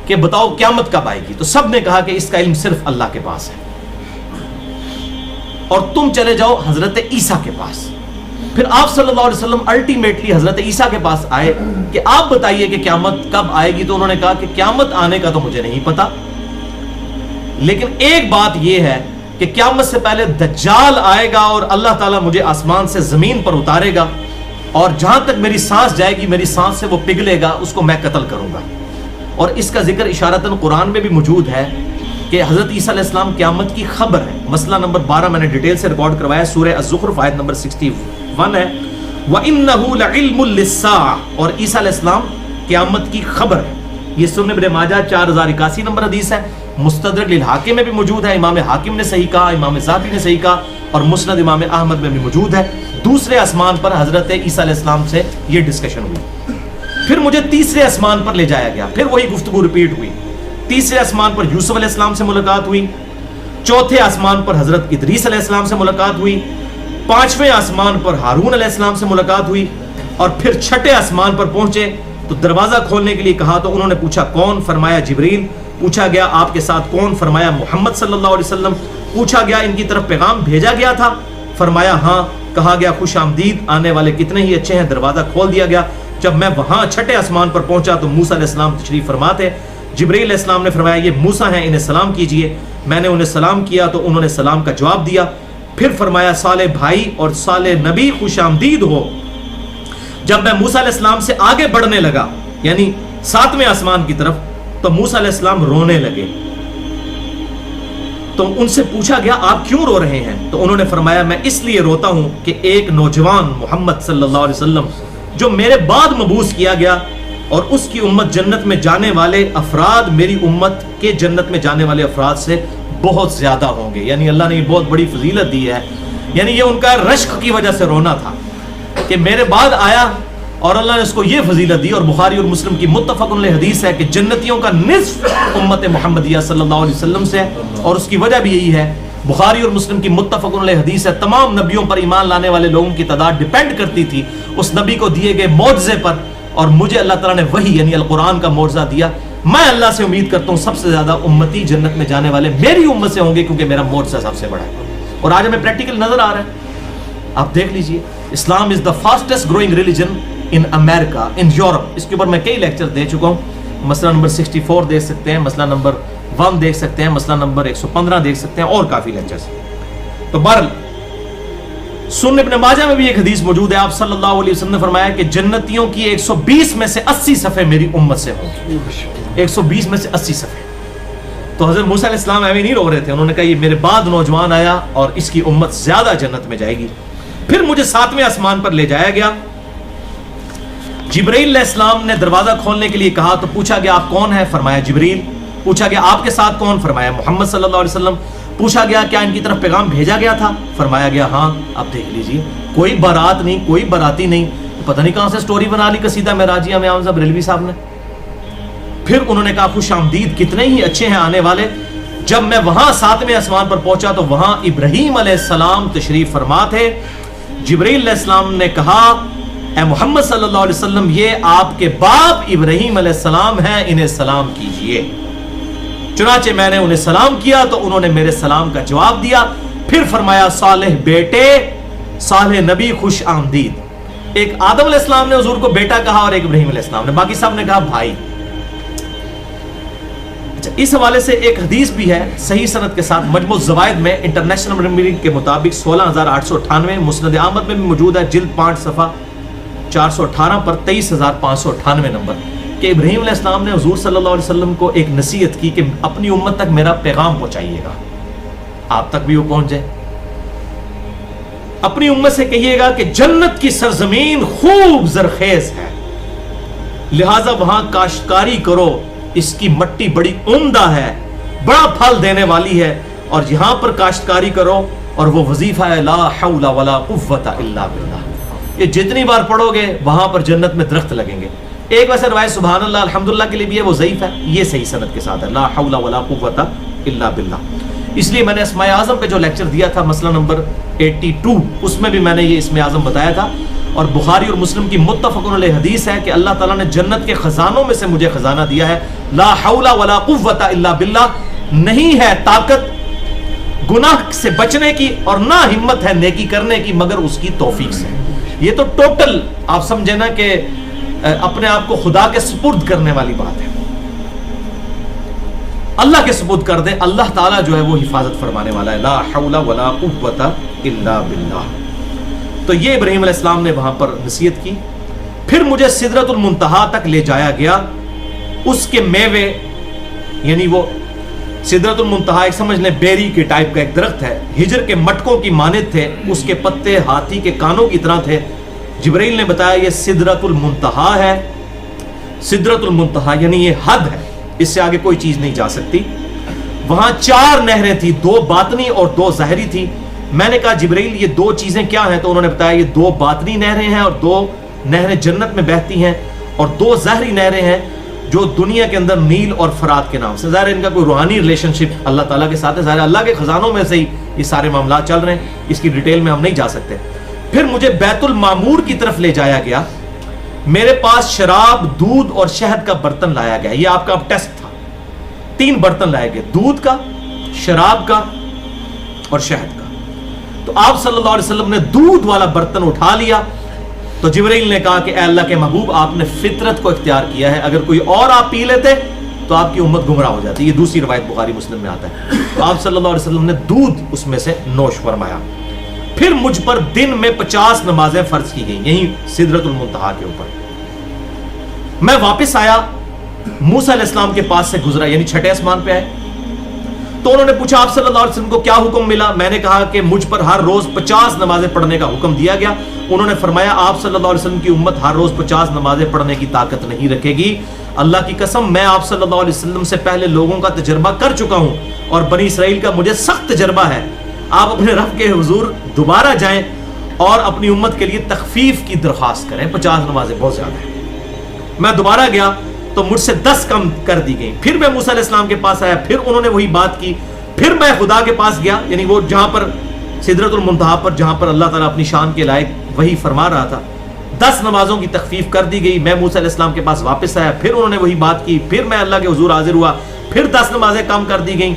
کہ بتاؤ قیامت کب آئے گی؟ تو سب نے کہا کہ اس کا علم صرف اللہ کے پاس ہے، اور تم چلے جاؤ حضرت عیسیٰ کے پاس۔ پھر آپ صلی اللہ علیہ وسلم الٹیمیٹلی حضرت عیسیٰ کے پاس آئے کہ آپ بتائیے کہ قیامت کب آئے گی؟ تو انہوں نے کہا کہ قیامت آنے کا تو مجھے نہیں پتا، لیکن ایک بات یہ ہے کہ قیامت سے پہلے دجال آئے گا اور اللہ تعالیٰ مجھے آسمان سے زمین پر اتارے گا، اور جہاں تک میری سانس جائے گی میری سانس سے وہ پگھلے گا، اس کو میں قتل کروں گا۔ اور اس کا ذکر اشارتاً قرآن میں بھی موجود ہے کہ حضرت عیسیٰ علیہ السلام قیامت کی خبر ہے۔ مسئلہ نمبر 12 میں نے ڈیٹیل سے ریکارڈ کروایا، سورہ الزخرف آیت نمبر 61 ہے، وَإِنَّهُ لَعِلْمٌ لِلسَّاعَةِ، اور عیسیٰ علیہ السلام قیامت کی خبر ہے۔ یہ سنن ابن ماجہ 4081 نمبر حدیث ہے، مستدرک للحاکم میں بھی موجود ہے، امام حاکم نے صحیح کہا، امام ذہبی نے صحیح کہا، اور مسند امام احمد میں بھی موجود ہے۔ دوسرے آسمان پر حضرت عیسیٰ علیہ السلام سے یہ ڈسکشن ہوئی، پھر مجھے تیسرے آسمان پر لے جایا گیا، پھر وہی گفتگو ریپیٹ ہوئی۔ تیسرے آسمان پر یوسف علیہ السلام سے ملاقات ہوئی، چوتھے آسمان پر حضرت ادریس علیہ السلام سے ملاقات ہوئی، پانچویں آسمان پر ہارون علیہ السلام سے ملاقات ہوئی، اور پھر چھٹے آسمان پر پہنچے تو دروازہ کھولنے کے لیے کہا تو انہوں نے پوچھا کون؟ فرمایا جبریل۔ پوچھا گیا آپ کے ساتھ کون؟ فرمایا محمد صلی اللہ علیہ وسلم۔ پوچھا گیا ان کی طرف پیغام بھیجا گیا تھا؟ فرمایا ہاں۔ کہا گیا خوش آمدید، آنے والے کتنے ہی اچھے ہیں۔ دروازہ کھول دیا گیا۔ جب میں وہاں چھٹے آسمان پر پہنچا تو موسیٰ علیہ السلام تشریف فرما تھے۔ جبریل علیہ السلام نے فرمایا یہ موسیٰ ہیں، انہیں سلام کیجئے۔ میں نے انہیں سلام کیا تو انہوں نے سلام کا جواب دیا۔ پھر فرمایا صالح بھائی اور صالح نبی خوش آمدید ہو۔ جب میں موسیٰ علیہ السلام سے آگے بڑھنے لگا، یعنی 7ویں آسمان کی طرف، تو موسیٰ علیہ السلام رونے لگے۔ تو ان سے پوچھا گیا آپ کیوں رو رہے ہیں؟ تو انہوں نے فرمایا میں اس لیے روتا ہوں کہ ایک نوجوان محمد صلی اللہ علیہ وسلم جو میرے بعد مبعوث کیا گیا، اور اس کی امت جنت میں جانے والے افراد میری امت کے جنت میں جانے والے افراد سے بہت زیادہ ہوں گے۔ یعنی اللہ نے یہ بہت بڑی فضیلت دی ہے، یعنی یہ ان کا رشک کی وجہ سے رونا تھا کہ میرے بعد آیا اور اللہ نے اس کو یہ فضیلت دی۔ اور بخاری اور مسلم کی متفق علیہ حدیث ہے کہ جنتیوں کا نصف امت محمدیہ صلی اللہ علیہ وسلم سے، اور اس کی وجہ بھی یہی ہے، بخاری اور مسلم کی متفق علیہ حدیث ہے، تمام نبیوں پر ایمان لانے والے لوگوں کی تعداد ڈیپینڈ کرتی تھی اس نبی کو دیے گئے معجزے پر، اور مجھے اللہ تعالیٰ نے وہی یعنی القرآن کا معجزہ دیا۔ میں اللہ سے امید کرتا ہوں سب سے زیادہ امتی جنت میں جانے والے میری امت سے ہوں گے، کیونکہ میرا معجزہ سب سے بڑا ہے، اور آج ہمیں پریکٹیکل نظر آ رہا ہے۔ آپ دیکھ لیجئے، Islam is the fastest growing religion in America, in Europe. اس کے اوپر میں کئی لیکچر دے چکا ہوں، مسئلہ نمبر 64 دیکھ سکتے ہیں، مسئلہ نمبر 1 دیکھ سکتے ہیں, مسئلہ نمبر 115 دیکھ سکتے ہیں, اور کافی لیکچرز. تو بہرحال سنن ابن ماجہ میں بھی ایک حدیث موجود ہے, آپ صلی اللہ علیہ وسلم نے فرمایا کہ جنتیوں کی 120 میں سے 80 صفحے میری امت سے ہوں گی. 120 میں سے 80 صفحے. تو حضرت موسیٰ علیہ السلام ایویں نہیں رو رہے تھے, انہوں نے کہا یہ میرے بعد نوجوان آیا اور اس کی امت زیادہ جنت میں جائے گی. پھر مجھے 7ویں آسمان پر لے جایا گیا. جبرائیل علیہ السلام نے دروازہ کھولنے کے لیے کہا تو پوچھا گیا آپ کون ہیں؟ فرمایا جبریل. پوچھا گیا آپ کے ساتھ کون؟ فرمایا محمد صلی اللہ علیہ وسلم. پوچھا گیا کیا ان کی طرف پیغام بھیجا گیا تھا؟ فرمایا گیا ہاں. اب دیکھ لیجئے, کوئی بارات نہیں, کوئی باراتی نہیں, پتہ نہیں کہاں سے سٹوری بنا لی قصیدہ معراجیہ میں امام صاحب ریلوی صاحب نے. پھر انہوں نے کہا خوش آمدید, کتنے ہی اچھے ہیں آنے والے. جب میں وہاں 7ویں آسمان پر پہنچا تو وہاں ابراہیم علیہ السلام تشریف فرما تھے. جبرائیل علیہ السلام نے کہا اے محمد صلی اللہ علیہ وسلم یہ آپ کے باپ ابراہیم علیہ السلام ہیں, انہیں سلام کیجئے. چنانچہ میں نے انہیں سلام کیا تو انہوں نے میرے سلام کا جواب دیا. پھر فرمایا صالح بیٹے, صالح نبی خوش آمدید. ایک آدم علیہ السلام نے حضور کو بیٹا کہا اور ایک ابراہیم علیہ السلام نے, باقی سب نے کہا بھائی. اس حوالے سے ایک حدیث بھی ہے صحیح سند کے ساتھ, مجموع الزوائد میں انٹرنیشنل نمبرنگ کے مطابق 16898, مسند احمد میں بھی موجود ہے, جلد 5 صفحہ 418 پر 23598 نمبر, کہ ابراہیم علیہ السلام نے حضور صلی اللہ علیہ وسلم کو ایک نصیحت کی کہ اپنی امت تک میرا پیغام پہنچائیے گا, آپ تک بھی وہ پہنچ جائے. اپنی امت سے کہیے گا کہ جنت کی سرزمین خوب زرخیز ہے, لہذا وہاں کاشتکاری کرو, اس کی مٹی بڑی عمدہ ہے, بڑا پھل دینے والی ہے, اور یہاں پر کاشتکاری کرو. اور وہ وظیفہ ہے لا حول ولا قوت الا باللہ. یہ جتنی بار پڑھو گے وہاں پر جنت میں درخت لگیں گے. ایک ویسے روایت سبحان اللہ الحمدللہ کے لیے بھی ہے, وہ ضعیف ہے, یہ صحیح سند کے ساتھ ہے لا حول ولا قوت الا باللہ. اس لیے میں نے اسماء اعظم پہ جو لیکچر دیا تھا مسئلہ نمبر 82, اس میں بھی میں نے یہ اسم اعظم بتایا تھا. اور بخاری اور مسلم کی متفق علیہ حدیث ہے کہ اللہ تعالیٰ نے جنت کے خزانوں میں سے مجھے خزانہ دیا ہے, لا حول ولا قوت الا باللہ. نہیں ہے طاقت گناہ سے بچنے کی اور نہ ہمت ہے نیکی کرنے کی مگر اس کی توفیق سے. یہ تو ٹوٹل آپ سمجھے نا کہ اپنے آپ کو خدا کے سپرد کرنے والی بات ہے. اللہ کے سپرد کر دے, اللہ تعالیٰ جو ہے وہ حفاظت فرمانے والا ہے. لا حول ولا قوت الا باللہ. تو یہ ابراہیم علیہ السلام نے وہاں پر نصیحت کی. پھر مجھے سدرۃ المنتہا تک لے جایا گیا. اس کے میوے, یعنی وہ سدرۃ المنتہا ایک سمجھ لیں بیری کے ٹائپ کا ایک درخت ہے, ہجر کے مٹکوں کی مانند تھے, اس کے پتے ہاتھی کے کانوں کی طرح تھے. جبرائیل نے بتایا یہ سدرۃ المنتہا ہے. سدرۃ المنتہا یعنی یہ حد ہے, اس سے آگے کوئی چیز نہیں جا سکتی. وہاں 4 نہریں تھی, 2 باطنی اور 2 ظاہری تھی. میں نے کہا جبرائیل یہ 2 چیزیں کیا ہیں؟ تو انہوں نے بتایا یہ 2 باطنی نہریں ہیں اور 2 نہریں جنت میں بہتی ہیں, اور 2 ظاہری نہریں ہیں جو دنیا کے اندر نیل اور فرات کے نام سے. ظاہر ان کا کوئی روحانی ریلیشن شپ اللہ تعالیٰ کے ساتھ ہے, ظاہر اللہ کے خزانوں میں سے ہی یہ سارے معاملات چل رہے ہیں, اس کی ڈیٹیل میں ہم نہیں جا سکتے. پھر مجھے بیت المعمور کی طرف لے جایا گیا. میرے پاس شراب, دودھ اور شہد کا برتن لایا گیا. یہ آپ کا اب ٹیسٹ تھا. 3 برتن لائے گئے, دودھ کا, شراب کا اور شہد کا. تو آپ صلی اللہ علیہ وسلم نے دودھ والا برتن اٹھا لیا. تو جبرائیل نے کہا کہ اے اللہ کے محبوب آپ نے فطرت کو اختیار کیا ہے, اگر کوئی اور آپ پی لیتے تو آپ کی امت گمراہ ہو جاتی. یہ دوسری روایت بخاری مسلم میں آتا ہے. تو آپ صلی اللہ علیہ وسلم نے دودھ اس میں سے نوش فرمایا. پھر مجھ پر دن میں 50 نمازیں فرض کی گئیں, یہی سدرۃ المنتہا کے اوپر. میں واپس آیا, موسیٰ علیہ السلام کے پاس سے گزرا, یعنی 6 آسمان پہ آئے. تو انہوں نے پوچھا آپ صلی اللہ علیہ وسلم کو کیا حکم ملا؟ میں نے کہا کہ مجھ پر ہر روز 50 نمازیں پڑھنے کا حکم دیا گیا. انہوں نے فرمایا آپ صلی اللہ علیہ وسلم کی امت ہر روز 50 نمازیں پڑھنے کی طاقت نہیں رکھے گی. اللہ کی قسم میں آپ صلی اللہ علیہ وسلم سے پہلے لوگوں کا تجربہ کر چکا ہوں, اور بنی اسرائیل کا مجھے سخت تجربہ ہے. آپ اپنے رب کے حضور دوبارہ جائیں اور اپنی امت کے لیے تخفیف کی درخواست کریں. 50 نمازیں بہت زیادہ ہیں. میں دوبارہ گیا تو مجھ سے 10 کم کر دی گئی. پھر میں موسیٰ علیہ السلام کے پاس آیا, پھر انہوں نے وہی بات کی. پھر میں خدا کے پاس گیا, یعنی وہ جہاں پر سدرۃ المنتہا پر جہاں پر اللہ تعالیٰ اپنی شان کے لائق وہی فرما رہا تھا, 10 نمازوں کی تخفیف کر دی گئی. میں موسیٰ علیہ السلام کے پاس واپس آیا, پھر انہوں نے وہی بات کی. پھر میں اللہ کے حضور حاضر ہوا, پھر 10 نمازیں کم کر دی گئیں.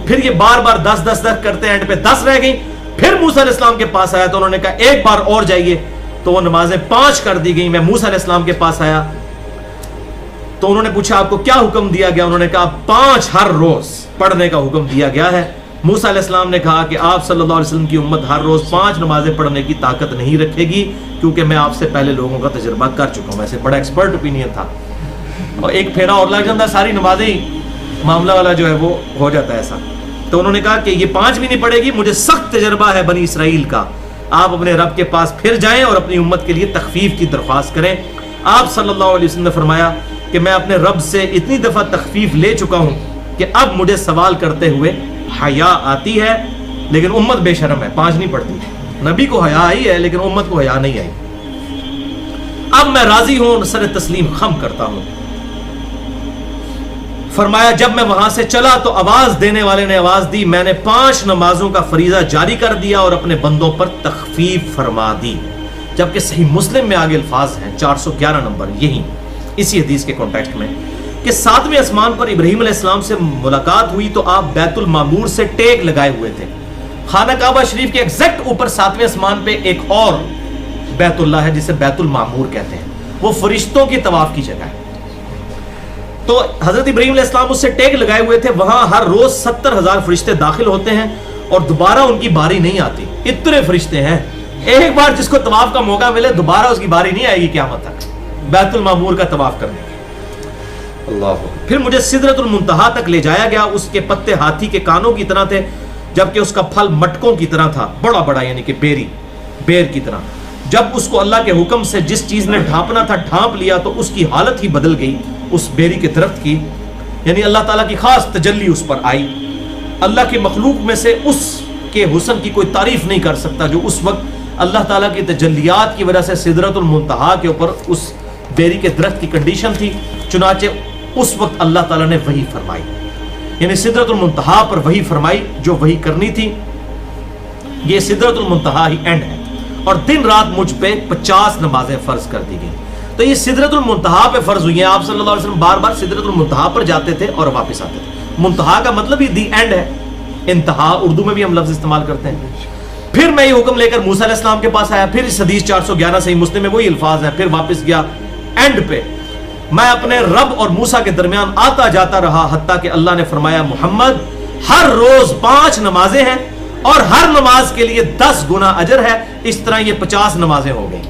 پھر یہ بار بار 10 کرتے اینڈ پہ 10 رہ گئیں. پھر موسیٰ علیہ السلام کے پاس آیا تو انہوں نے کہا ایک بار اور جائیے, تو وہ نمازیں 5 کر دی گئیں. میں موسیٰ علیہ السلام کے پاس آیا تو انہوں نے پوچھا آپ کو کیا حکم دیا گیا؟ انہوں نے کہا 5 ہر روز پڑھنے کا حکم دیا گیا ہے۔ موسیٰ علیہ السلام نے کہا کہ آپ صلی اللہ علیہ وسلم کی امت ہر روز 5 نمازیں پڑھنے کی طاقت نہیں رکھے گی، کیونکہ میں آپ سے پہلے لوگوں کا تجربہ کر چکا ہوں۔ ایسے بڑا ایکسپرٹ اوپینین تھا، اور ایک پھیرا اور لگ جاتا ہے، ساری نمازیں ہی معاملہ والا جو ہے وہ ہو جاتا ہے ایسا۔ تو انہوں نے کہا کہ یہ 5 بھی نہیں پڑے گی، مجھے سخت تجربہ ہے بنی اسرائیل کا، آپ اپنے رب کے پاس پھر جائیں اور اپنی امت کے لیے تخفیف کی درخواست کریں۔ آپ صلی اللہ علیہ وسلم نے فرمایا کہ میں اپنے رب سے اتنی دفعہ تخفیف لے چکا ہوں کہ اب مجھے سوال کرتے ہوئے حیا آتی ہے، لیکن امت بے شرم ہے، 5 نہیں پڑھتی۔ نبی کو حیا آئی ہے لیکن امت کو حیا نہیں آئی۔ اب میں راضی ہوں اور سر تسلیم خم کرتا ہوں۔ فرمایا جب میں وہاں سے چلا تو آواز دینے والے نے آواز دی، میں نے 5 نمازوں کا فریضہ جاری کر دیا اور اپنے بندوں پر تخفیف فرما دی۔ جبکہ صحیح مسلم میں آگے الفاظ ہیں 411 نمبر، یہی اسی حدیث کے کانٹیکسٹ میں، کہ 7ویں آسمان پر ابراہیم علیہ السلام سے ملاقات ہوئی تو آپ بیت المعمور سے ٹیک لگائے ہوئے تھے۔ خانہ کعبہ شریف کے ایگزیکٹ اوپر 7ویں آسمان پہ ایک اور بیت اللہ ہے جسے بیت المعمور کہتے ہیں، وہ فرشتوں کی طواف کی جگہ ہے۔ تو حضرت ابراہیم علیہ السلام اس سے ٹیک لگائے ہوئے تھے، وہاں ہر روز 70,000 فرشتے داخل ہوتے ہیں اور دوبارہ ان کی باری نہیں آتی، اتنے فرشتے ہیں۔ ایک بار جس کو طواف کا موقع ملے دوبارہ اس کی باری نہیں آئے گی قیامت تک بیت المعمور کا طواف کرنے کی۔ اللہ۔ پھر مجھے سدرۃ المنتہا تک لے جایا گیا، اس کے پتے ہاتھی کے کانوں کی طرح تھے، جبکہ اس کا پھل مٹکوں کی طرح تھا، بڑا بڑا، یعنی کہ بیر کی طرح۔ جب اس کو اللہ کے حکم سے جس چیز نے ڈھانپنا تھا ڈھانپ لیا تو اس کی حالت ہی بدل گئی، اس بیری کے درخت کی، یعنی اللہ تعالیٰ کی خاص تجلی اس پر آئی۔ اللہ کی مخلوق میں سے اس کے حسن کی کوئی تعریف نہیں کر سکتا جو اس وقت اللہ تعالیٰ کی تجلیات کی وجہ سے سدرۃ المنتہا کے اوپر اس بیری کے درخت کی کنڈیشن تھی۔ چنانچہ اس وقت اللہ تعالیٰ نے وحی فرمائی، یعنی سدرۃ المنتہا پر وحی فرمائی جو وحی کرنی تھی۔ یہ سدرۃ المنتہا ہی اینڈ ہے، اور دن رات مجھ پہ 50 نمازیں فرض کر دی گئی۔ تو یہ سدرۃ المنتہا پہ فرض ہوئی ہیں۔ آپ صلی اللہ علیہ وسلم بار بار سدرۃ المنتہا پر جاتے تھے اور واپس آتے تھے۔ منتہا کا مطلب ہی دی اینڈ ہے، انتہا اردو میں بھی ہم لفظ استعمال کرتے ہیں۔ پھر میں یہ حکم لے کر موسیٰ علیہ السلام کے پاس آیا، پھر اس حدیث 411 صحیح مسلم میں وہی الفاظ ہیں، پھر واپس گیا اینڈ پہ۔ میں اپنے رب اور موسیٰ کے درمیان آتا جاتا رہا، حتیٰ کہ اللہ نے فرمایا محمد ہر روز 5 نمازیں ہیں اور ہر نماز کے لیے 10 گنا اجر ہے۔ اس طرح یہ 50 نمازیں ہو گئی،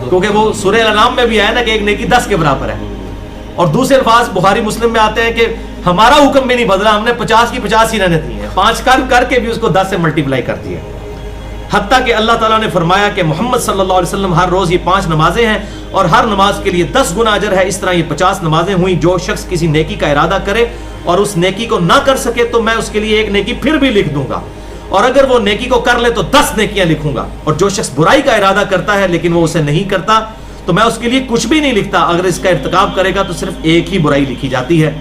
کیونکہ وہ سورہ الانعام میں بھی آیا نا کہ ایک نیکی 10 کے برابر ہے۔ اور دوسرے الفاظ بخاری مسلم میں آتے ہیں کہ ہمارا حکم بھی نہیں بدلا، ہم نے 50 کی 50 ہی رہنے دی ہیں، 5 کر کے بھی اس کو 10 سے ملٹیپلائی کر دیا۔ حتیٰ کہ اللہ تعالیٰ نے فرمایا کہ محمد صلی اللہ علیہ وسلم ہر روز یہ 5 نمازیں ہیں اور ہر نماز کے لیے 10 گنا اجر ہے۔ اس طرح یہ 50 نمازیں ہوئیں۔ جو شخص کسی نیکی کا ارادہ کرے اور اس نیکی کو نہ کر سکے تو میں اس کے لیے ایک نیکی پھر بھی لکھ دوں گا، اور اگر وہ نیکی کو کر لے تو 10 نیکیاں لکھوں گا، اور جو شخص برائی کا ارادہ کرتا ہے لیکن وہ اسے نہیں کرتا تو میں اس کے لیے کچھ بھی نہیں لکھتا، اگر اس کا ارتکاب کرے گا تو صرف ایک ہی برائی لکھی جاتی ہے۔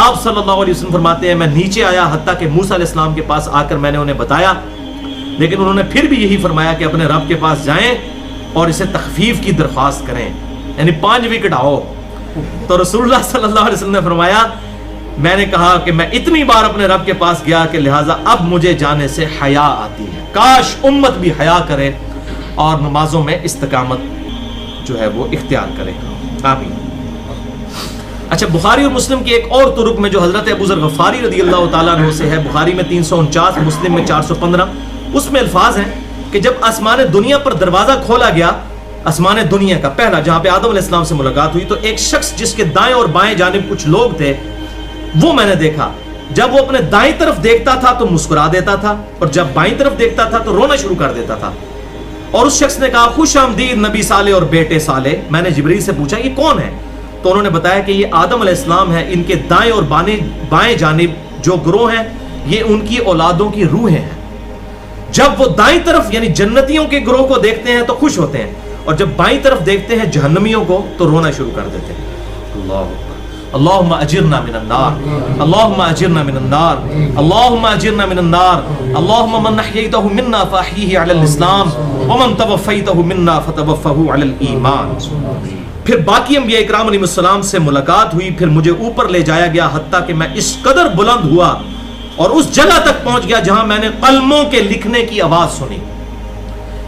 آپ صلی اللہ علیہ وسلم فرماتے ہیں میں نیچے آیا حتیٰ کہ موسیٰ علیہ السلام کے پاس آ کر میں نے انہیں بتایا، لیکن انہوں نے پھر بھی یہی فرمایا کہ اپنے رب کے پاس جائیں اور اسے تخفیف کی درخواست کریں، یعنی 5 وکٹ آؤ۔ تو رسول اللہ صلی اللہ علیہ وسلم نے فرمایا میں نے کہا کہ میں اتنی بار اپنے رب کے پاس گیا کہ لہٰذا اب مجھے جانے سے حیا آتی ہے، کاش امت بھی حیا کرے اور نمازوں میں استقامت جو ہے وہ اختیار کرے، آمین۔ اچھا، بخاری اور مسلم کی ایک اور طرق میں جو حضرت ابو ذر غفاری رضی اللہ تعالیٰ عنہ سے ہے، بخاری میں 349، مسلم میں 415، اس میں الفاظ ہیں کہ جب آسمان دنیا پر دروازہ کھولا گیا، آسمان دنیا کا پہلا جہاں پہ آدم علیہ السلام سے ملاقات ہوئی، تو ایک شخص جس کے دائیں اور بائیں جانب کچھ لوگ تھے وہ میں نے دیکھا۔ جب وہ اپنے دائیں طرف دیکھتا تھا تو مسکرا دیتا تھا، اور جب بائیں طرف دیکھتا تھا تو رونا شروع کر دیتا تھا۔ اور اس شخص نے کہا خوش آمدید نبی صالح اور بیٹے صالح۔ میں نے جبریل سے پوچھا یہ کون ہے؟ تو انہوں نے بتایا کہ یہ آدم علیہ السلام ہے، ان کے دائیں اور بائیں جانب جو گروہ ہیں یہ ان کی اولادوں کی روحیں ہیں۔ جب وہ دائیں طرف یعنی جنتیوں کے گروہ کو دیکھتے ہیں تو خوش ہوتے ہیں، اور جب بائیں طرف دیکھتے ہیں جہنمیوں کو تو رونا شروع کر دیتے ہیں۔ اللہ اللہم اجرنا من النار، اللہم اجرنا من النار، اللہم اجرنا من النار، اللہم من احییتہ منا فاحیہ علی الاسلام ومن توفیتہ منا فتوفہ علی الایمان۔ پھر باقی انبیاء اکرام علیہ السلام سے ملاقات ہوئی، پھر مجھے اوپر لے جایا گیا حتیٰ کہ میں اس قدر بلند ہوا اور اس جگہ تک پہنچ گیا جہاں میں نے قلموں کے لکھنے کی آواز سنی،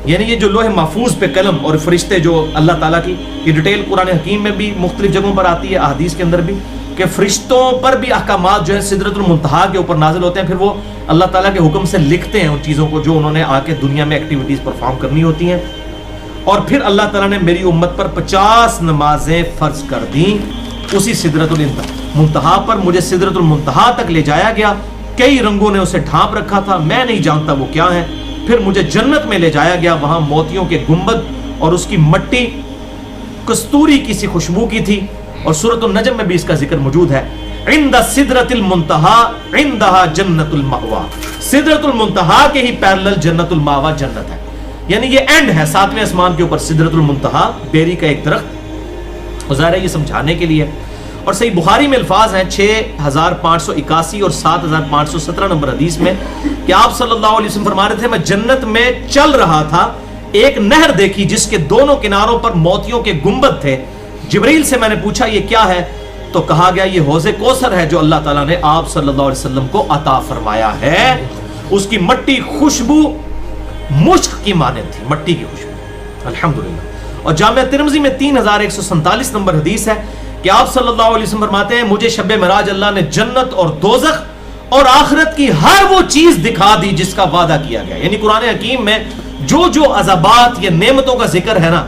یعنی یہ جو لوح محفوظ پہ قلم اور فرشتے جو اللہ تعالیٰ کی، یہ ڈیٹیل قرآن حکیم میں بھی مختلف جگہوں پر آتی ہے، احادیث کے اندر بھی، کہ فرشتوں پر بھی احکامات جو ہے سدرۃ المنتہا کے اوپر نازل ہوتے ہیں، پھر وہ اللہ تعالیٰ کے حکم سے لکھتے ہیں ان چیزوں کو جو انہوں نے آ کے دنیا میں ایکٹیویٹیز پرفارم کرنی ہوتی ہیں. اور پھر اللہ تعالیٰ نے میری امت پر 50 نمازیں فرض کر دیں. اسی سدرۃ المنتہا پر مجھے سدرۃ المنتہا تک لے جایا گیا، کئی رنگوں نے اسے ڈھانپ رکھا تھا، میں نہیں جانتا وہ کیا ہے. پھر مجھے جنت میں لے جایا گیا، وہاں موتیوں کے گنبد اور اس کی مٹی کستوری کی سی خوشبو کی تھی، اور سورۃ النجم میں بھی اس کا ذکر موجود ہے. عند سدرۃ المنتہا عندها جنت المأوا، سدرۃ المنتہا کے ہی پیرلل جنت المأوا جنت ہے. یعنی یہ اینڈ ہے 7ویں آسمان کے اوپر سدرۃ المنتہا، بیری کا ایک درخت. ظاہر ہے یہ سمجھانے کے لیے. اور صحیح بخاری میں الفاظ ہیں 6581 اور 7517 نمبر حدیث میں کہ آپ صلی اللہ علیہ وسلم فرما رہے تھے میں جنت میں چل رہا تھا، ایک نہر دیکھی جس کے دونوں کناروں پر موتیوں کے گنبد تھے. جبریل سے میں نے پوچھا یہ کیا ہے؟ تو کہا گیا یہ حوض کوثر ہے جو اللہ تعالیٰ نے آپ صلی اللہ علیہ وسلم کو عطا فرمایا ہے. اس کی مٹی خوشبو مشک کی مانند تھی، مٹی کی خوشبو. الحمدللہ. اور جامعہ ترمذی میں 3147 نمبر حدیث ہے کہ آپ صلی اللہ علیہ وسلم فرماتے ہیں مجھے شب معراج اللہ نے جنت اور دوزخ اور آخرت کی ہر وہ چیز دکھا دی جس کا وعدہ کیا گیا. یعنی قرآن حکیم میں جو عذابات یا نعمتوں کا ذکر ہے نا،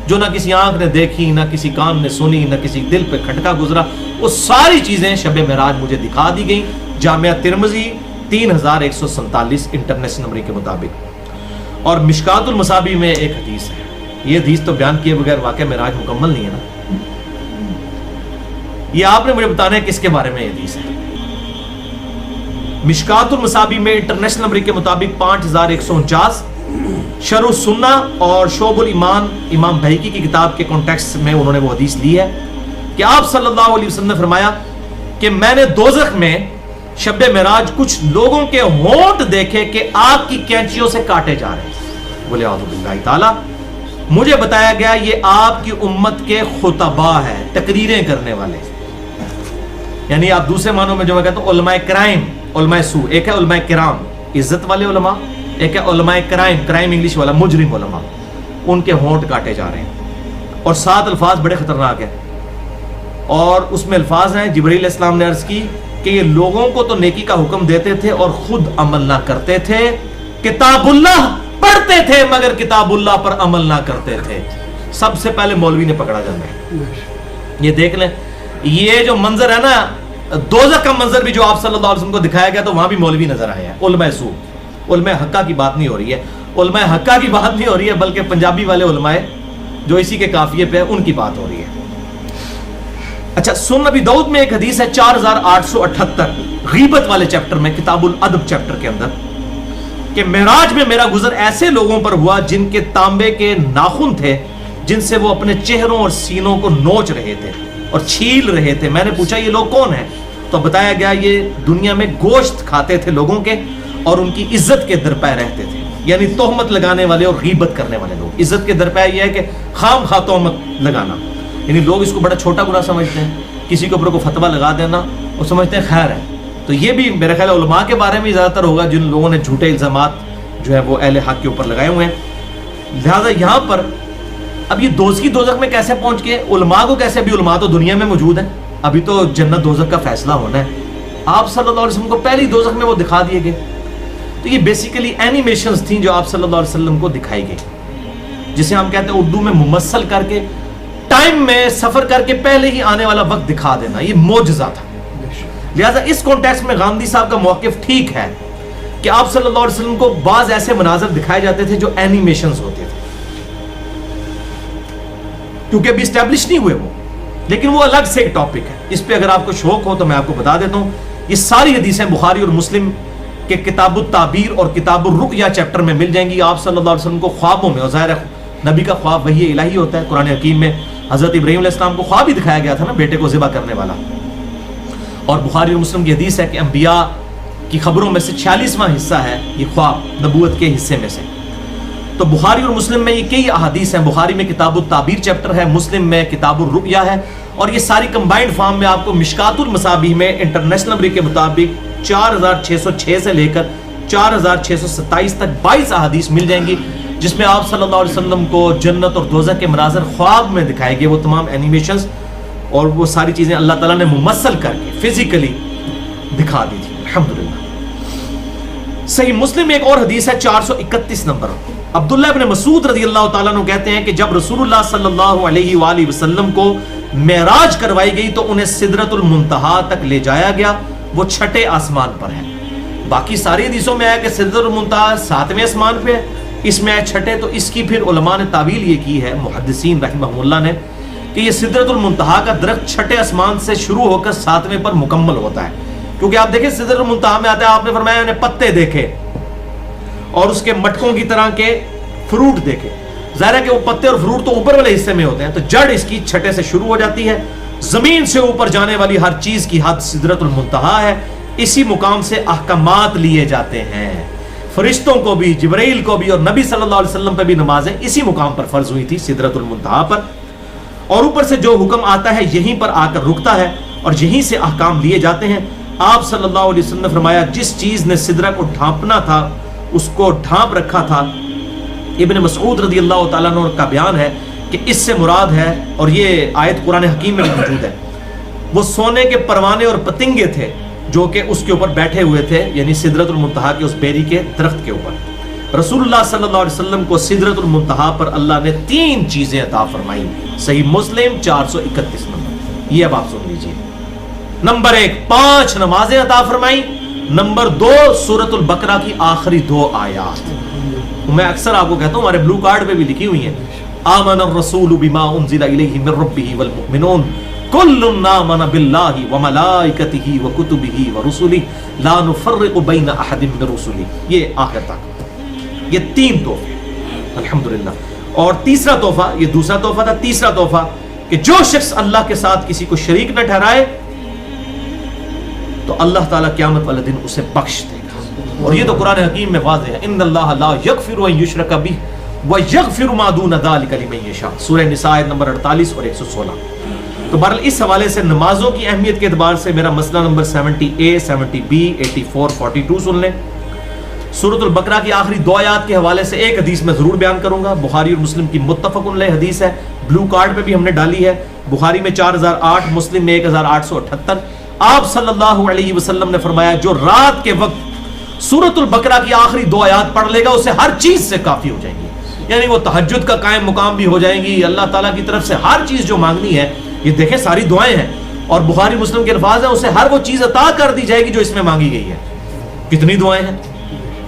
جو نہ کسی آنکھ نے دیکھی، نہ کسی کان نے سنی، نہ کسی دل پہ کھٹکا گزرا، وہ ساری چیزیں شب معراج مجھے دکھا دی گئیں. جامعہ ترمذی 3147 انٹرنیشنل نمبر کے مطابق. اور مشکات المصابیح میں ایک حدیث ہے، یہ حدیث تو بیان کیے بغیر واقعہ معراج مکمل نہیں ہے نا. یہ آپ نے مجھے بتانا ہے کس کے بارے میں یہ حدیث ہے. مشکات المصابیح میں انٹرنیشنل نمبر کے مطابق 5149. شرح السنہ اور شعب الایمان امام بہقی کی کتاب کے کانٹیکسٹ میں انہوں نے وہ حدیث لی ہے کہ آپ صلی اللہ علیہ وسلم نے فرمایا کہ میں نے دوزخ میں شب معراج کچھ لوگوں کے ہونٹ دیکھے کہ آگ کی کینچیوں سے کاٹے جا رہے ہیں. بولے اعوذ باللہ تعالی. مجھے بتایا گیا یہ آپ کی امت کے خطباء ہے، تقریریں کرنے والے. یعنی آپ دوسرے معنوں میں جو میں کہتا ہوں علماء کرائم، علماء سو. ایک ہے علماء کرام عزت والے علماء، ایک ہے علماء کرائم، کرائم انگلش والا مجرم علماء. ان کے ہونٹ کاٹے جا رہے ہیں. اور 7 الفاظ بڑے خطرناک ہیں، اور اس میں الفاظ ہیں جبرائیل علیہ السلام نے عرض کی کہ یہ لوگوں کو تو نیکی کا حکم دیتے تھے اور خود عمل نہ کرتے تھے، کتاب اللہ پڑھتے تھے مگر کتاب اللہ پر عمل نہ کرتے تھے. سب سے پہلے مولوی نے پکڑا جانا ہے. یہ دیکھ لیں یہ جو منظر ہے نا دوزخ کا منظر بھی جو آپ صلی اللہ علیہ وسلم کو دکھایا گیا تو وہاں بھی مولوی نظر آئے ہیں. علماء سو، علماء حقہ کی بات نہیں ہو رہی ہے، علماء حقہ کی بات نہیں ہو رہی ہے، بلکہ پنجابی والے علماء جو اسی کے قافیے پہ ان کی بات ہو رہی ہے. اچھا سنن نبی داؤد میں ایک حدیث ہے 4878 غیبت والے چیپٹر میں، کتاب الادب چیپٹر کے اندر، کہ معراج میں میرا گزر ایسے لوگوں پر ہوا جن کے تانبے کے ناخن تھے جن سے وہ اپنے چہروں اور سینوں کو نوچ رہے تھے اور چھیل رہے تھے. میں نے پوچھا یہ لوگ کون ہیں؟ تو بتایا گیا یہ دنیا میں گوشت کھاتے تھے لوگوں کے اور ان کی عزت کے درپے رہتے تھے. یعنی تہمت لگانے والے اور غیبت کرنے والے لوگ. عزت کے درپے یہ ہے کہ خام خواہ تہمت لگانا. یعنی لوگ اس کو بڑا چھوٹا گناہ سمجھتے ہیں، کسی کے اوپر کو فتویٰ لگا دینا اور سمجھتے ہیں خیر ہے. تو یہ بھی میرا خیال علماء کے بارے میں زیادہ تر ہوگا جن لوگوں نے جھوٹے الزامات جو ہے وہ اہل حق کے اوپر لگائے ہوئے ہیں. لہٰذا یہاں پر اب یہ دوزخ میں کیسے پہنچ گئے؟ علماء کو کیسے؟ ابھی علماء تو دنیا میں موجود ہیں، ابھی تو جنت دوزخ کا فیصلہ ہونا ہے. آپ صلی اللہ علیہ وسلم کو پہلی دوزخ میں وہ دکھا دیے گئے. تو یہ بیسیکلی اینیمیشنز تھیں جو آپ صلی اللہ علیہ وسلم کو دکھائی گئی، جسے ہم کہتے ہیں اردو میں ممثل کر کے ٹائم میں سفر کر کے پہلے ہی آنے والا وقت دکھا دینا. یہ معجزہ تھا. لہٰذا اس کانٹیکسٹ میں غامدی صاحب کا موقف ٹھیک ہے کہ آپ صلی اللہ علیہ وسلم کو بعض ایسے مناظر دکھائے جاتے تھے جو اینیمیشنز ہوتے تھے، کیونکہ ابھی اسٹیبلش نہیں ہوئے وہ. لیکن وہ الگ سے ایک ٹاپک ہے، اس پہ اگر آپ کو شوق ہو تو میں آپ کو بتا دیتا ہوں. یہ ساری حدیثیں بخاری اور مسلم کے کتاب التعبیر اور کتاب الرؤیا چیپٹر میں مل جائیں گی. آپ صلی اللہ علیہ وسلم کو خوابوں میں، اور ظاہر نبی کا خواب وحی الہی ہوتا ہے. قرآن حکیم میں حضرت ابراہیم علیہ السلام کو خواب ہی دکھایا گیا تھا نا، بیٹے کو ذبح کرنے والا. اور بخاری اور مسلم کی حدیث ہے کہ انبیاء کی خبروں میں سے 46واں حصہ ہے یہ خواب نبوت کے حصے میں سے. تو بخاری اور مسلم میں یہ کئی احادیث ہیں. بخاری میں کتاب التعبیر چیپٹر ہے، مسلم میں کتاب الرؤیا ہے، اور یہ ساری کمبائنڈ فارم میں آپ کو مشکات المصابیح میں انٹرنیشنل نمبر کے مطابق 4606 سے لے کر 4627 تک 22 احادیث مل جائیں گی جس میں آپ صلی اللہ علیہ وسلم کو جنت اور دوزخ کے مناظر خواب میں دکھائے گئے، وہ تمام اینیمیشنز اور وہ ساری چیزیں اللہ تعالیٰ نے ممثل کر کے فزیکلی دکھا دی تھی الحمدللہ۔ صحیح مسلم میں ایک اور حدیث ہے 431 نمبر، عبداللہ ابن مسعود رضی اللہ تعالیٰ عنہ کہتے ہیں کہ جب رسول اللہ صلی اللہ علیہ وآلہ وسلم کو معراج کروائی گئی تو انہیں سدرۃ المنتہا تک لے جایا گیا، وہ چھٹے آسمان پر ہے۔ باقی ساری حدیثوں میں آیا کہ سدرۃ المنتہا 7ویں آسمان پہ ہے، اس میں آیا چھٹے، تو اس کی پھر علماء نے تعویل یہ کی ہے، محدثین رحمہ اللہ نے، کہ یہ سدرۃ المنتہا کا درخت چھٹے آسمان سے شروع ہو کر 7ویں پر مکمل ہوتا ہے، کیونکہ آپ دیکھیں سدرۃ المنتہا میں آتا ہے، آپ نے فرمایا انہیں پتے دیکھے اور اس کے مٹکوں کی طرح کے فروٹ دیکھے، ظاہر ہے کہ وہ پتے اور فروٹ تو اوپر والے حصے میں ہوتے ہیں، تو جڑ اس کی چھٹے سے شروع ہو جاتی ہے، زمین سے اوپر جانے والی ہر چیز کی حد سدرۃ المنتہا ہے، اسی مقام سے احکامات لیے جاتے ہیں، فرشتوں کو بھی، جبرائیل کو بھی اور نبی صلی اللہ علیہ وسلم پہ بھی نمازیں اسی مقام پر فرض ہوئی تھی سدرۃ المنتہا پر، اور اوپر سے جو حکم آتا ہے یہیں پر آ کر رکتا ہے اور یہیں سے احکام لیے جاتے ہیں۔ آپ صلی اللہ علیہ وسلم نے فرمایا جس چیز نے سدرہ کو ڈھانپنا تھا اس کو ڈھانپ رکھا تھا۔ ابن مسعود رضی اللہ تعالیٰ عنہ کا بیان ہے کہ اس سے مراد ہے، اور یہ آیت قرآن حکیم میں موجود ہے، وہ سونے کے پروانے اور پتنگے تھے جو کہ اس کے اوپر بیٹھے ہوئے تھے، یعنی سدرۃ المنتہا کے اس بیری کے درخت کے اوپر۔ رسول اللہ صلی اللہ علیہ وسلم کو سدرۃ المنتہا پر اللہ نے 3 چیزیں عطا فرمائیں، صحیح مسلم 431 نمبر، یہ اب آپ سن لیجیے۔ نمبر 1 5 نمازیں عطا فرمائیں، نمبر 2 سورۃ البقرہ کی آخری 2 آیات۔ میں اکثر آپ کو کہتا ہوں، ہمارے بلو کارڈ پہ بھی لکھی ہوئی ہیں، آمن الرسول بما انزل الیہ من ربہ والمؤمنون کل آمن باللہ وملائکتہ وکتبہ ورسلہ لا نفرق بین احد من رسلہ، یہ آخر تک، یہ 3 تحفے الحمدللہ۔ اور تیسرا تحفہ، یہ دوسرا تحفہ تھا، تیسرا تحفہ کہ جو شخص اللہ کے ساتھ کسی کو شریک نہ ٹھہرائے تو اللہ تعالیٰ قیامت والے دن اسے بخش دے گا، اور یہ تو قرآن حکیم میں واضح ہے، ان اللہ لا یغفر ان یشرک بہ ویغفر ما دون ذلک لمن یشاء، سورہ نساء نمبر 48 اور 116۔ تو بہرحال اس حوالے سے نمازوں کی اہمیت کے اعتبار سے میرا مسئلہ نمبر 70A 70B 84 42 سن لیں۔ سورۃ البقرہ کی آخری 2 آیات کے حوالے سے ایک حدیث میں ضرور بیان کروں گا، بخاری اور مسلم کی متفق علیہ حدیث ہے، بلو کارڈ پہ بھی ہم نے ڈالی ہے، بخاری میں 4008، مسلم میں 1878۔ آپ صلی اللہ علیہ وسلم نے فرمایا جو رات کے وقت سورۃ البقرہ کی آخری 2 آیات پڑھ لے گا اسے ہر چیز سے کافی ہو جائیں گی، یعنی وہ تہجد کا قائم مقام بھی ہو جائیں گی، اللہ تعالیٰ کی طرف سے ہر چیز جو مانگنی ہے، یہ دیکھیں ساری دعائیں ہیں اور بخاری مسلم کے الفاظ ہیں، اسے ہر وہ چیز عطا کر دی جائے گی جو اس میں مانگی گئی ہے۔ کتنی دعائیں ہیں،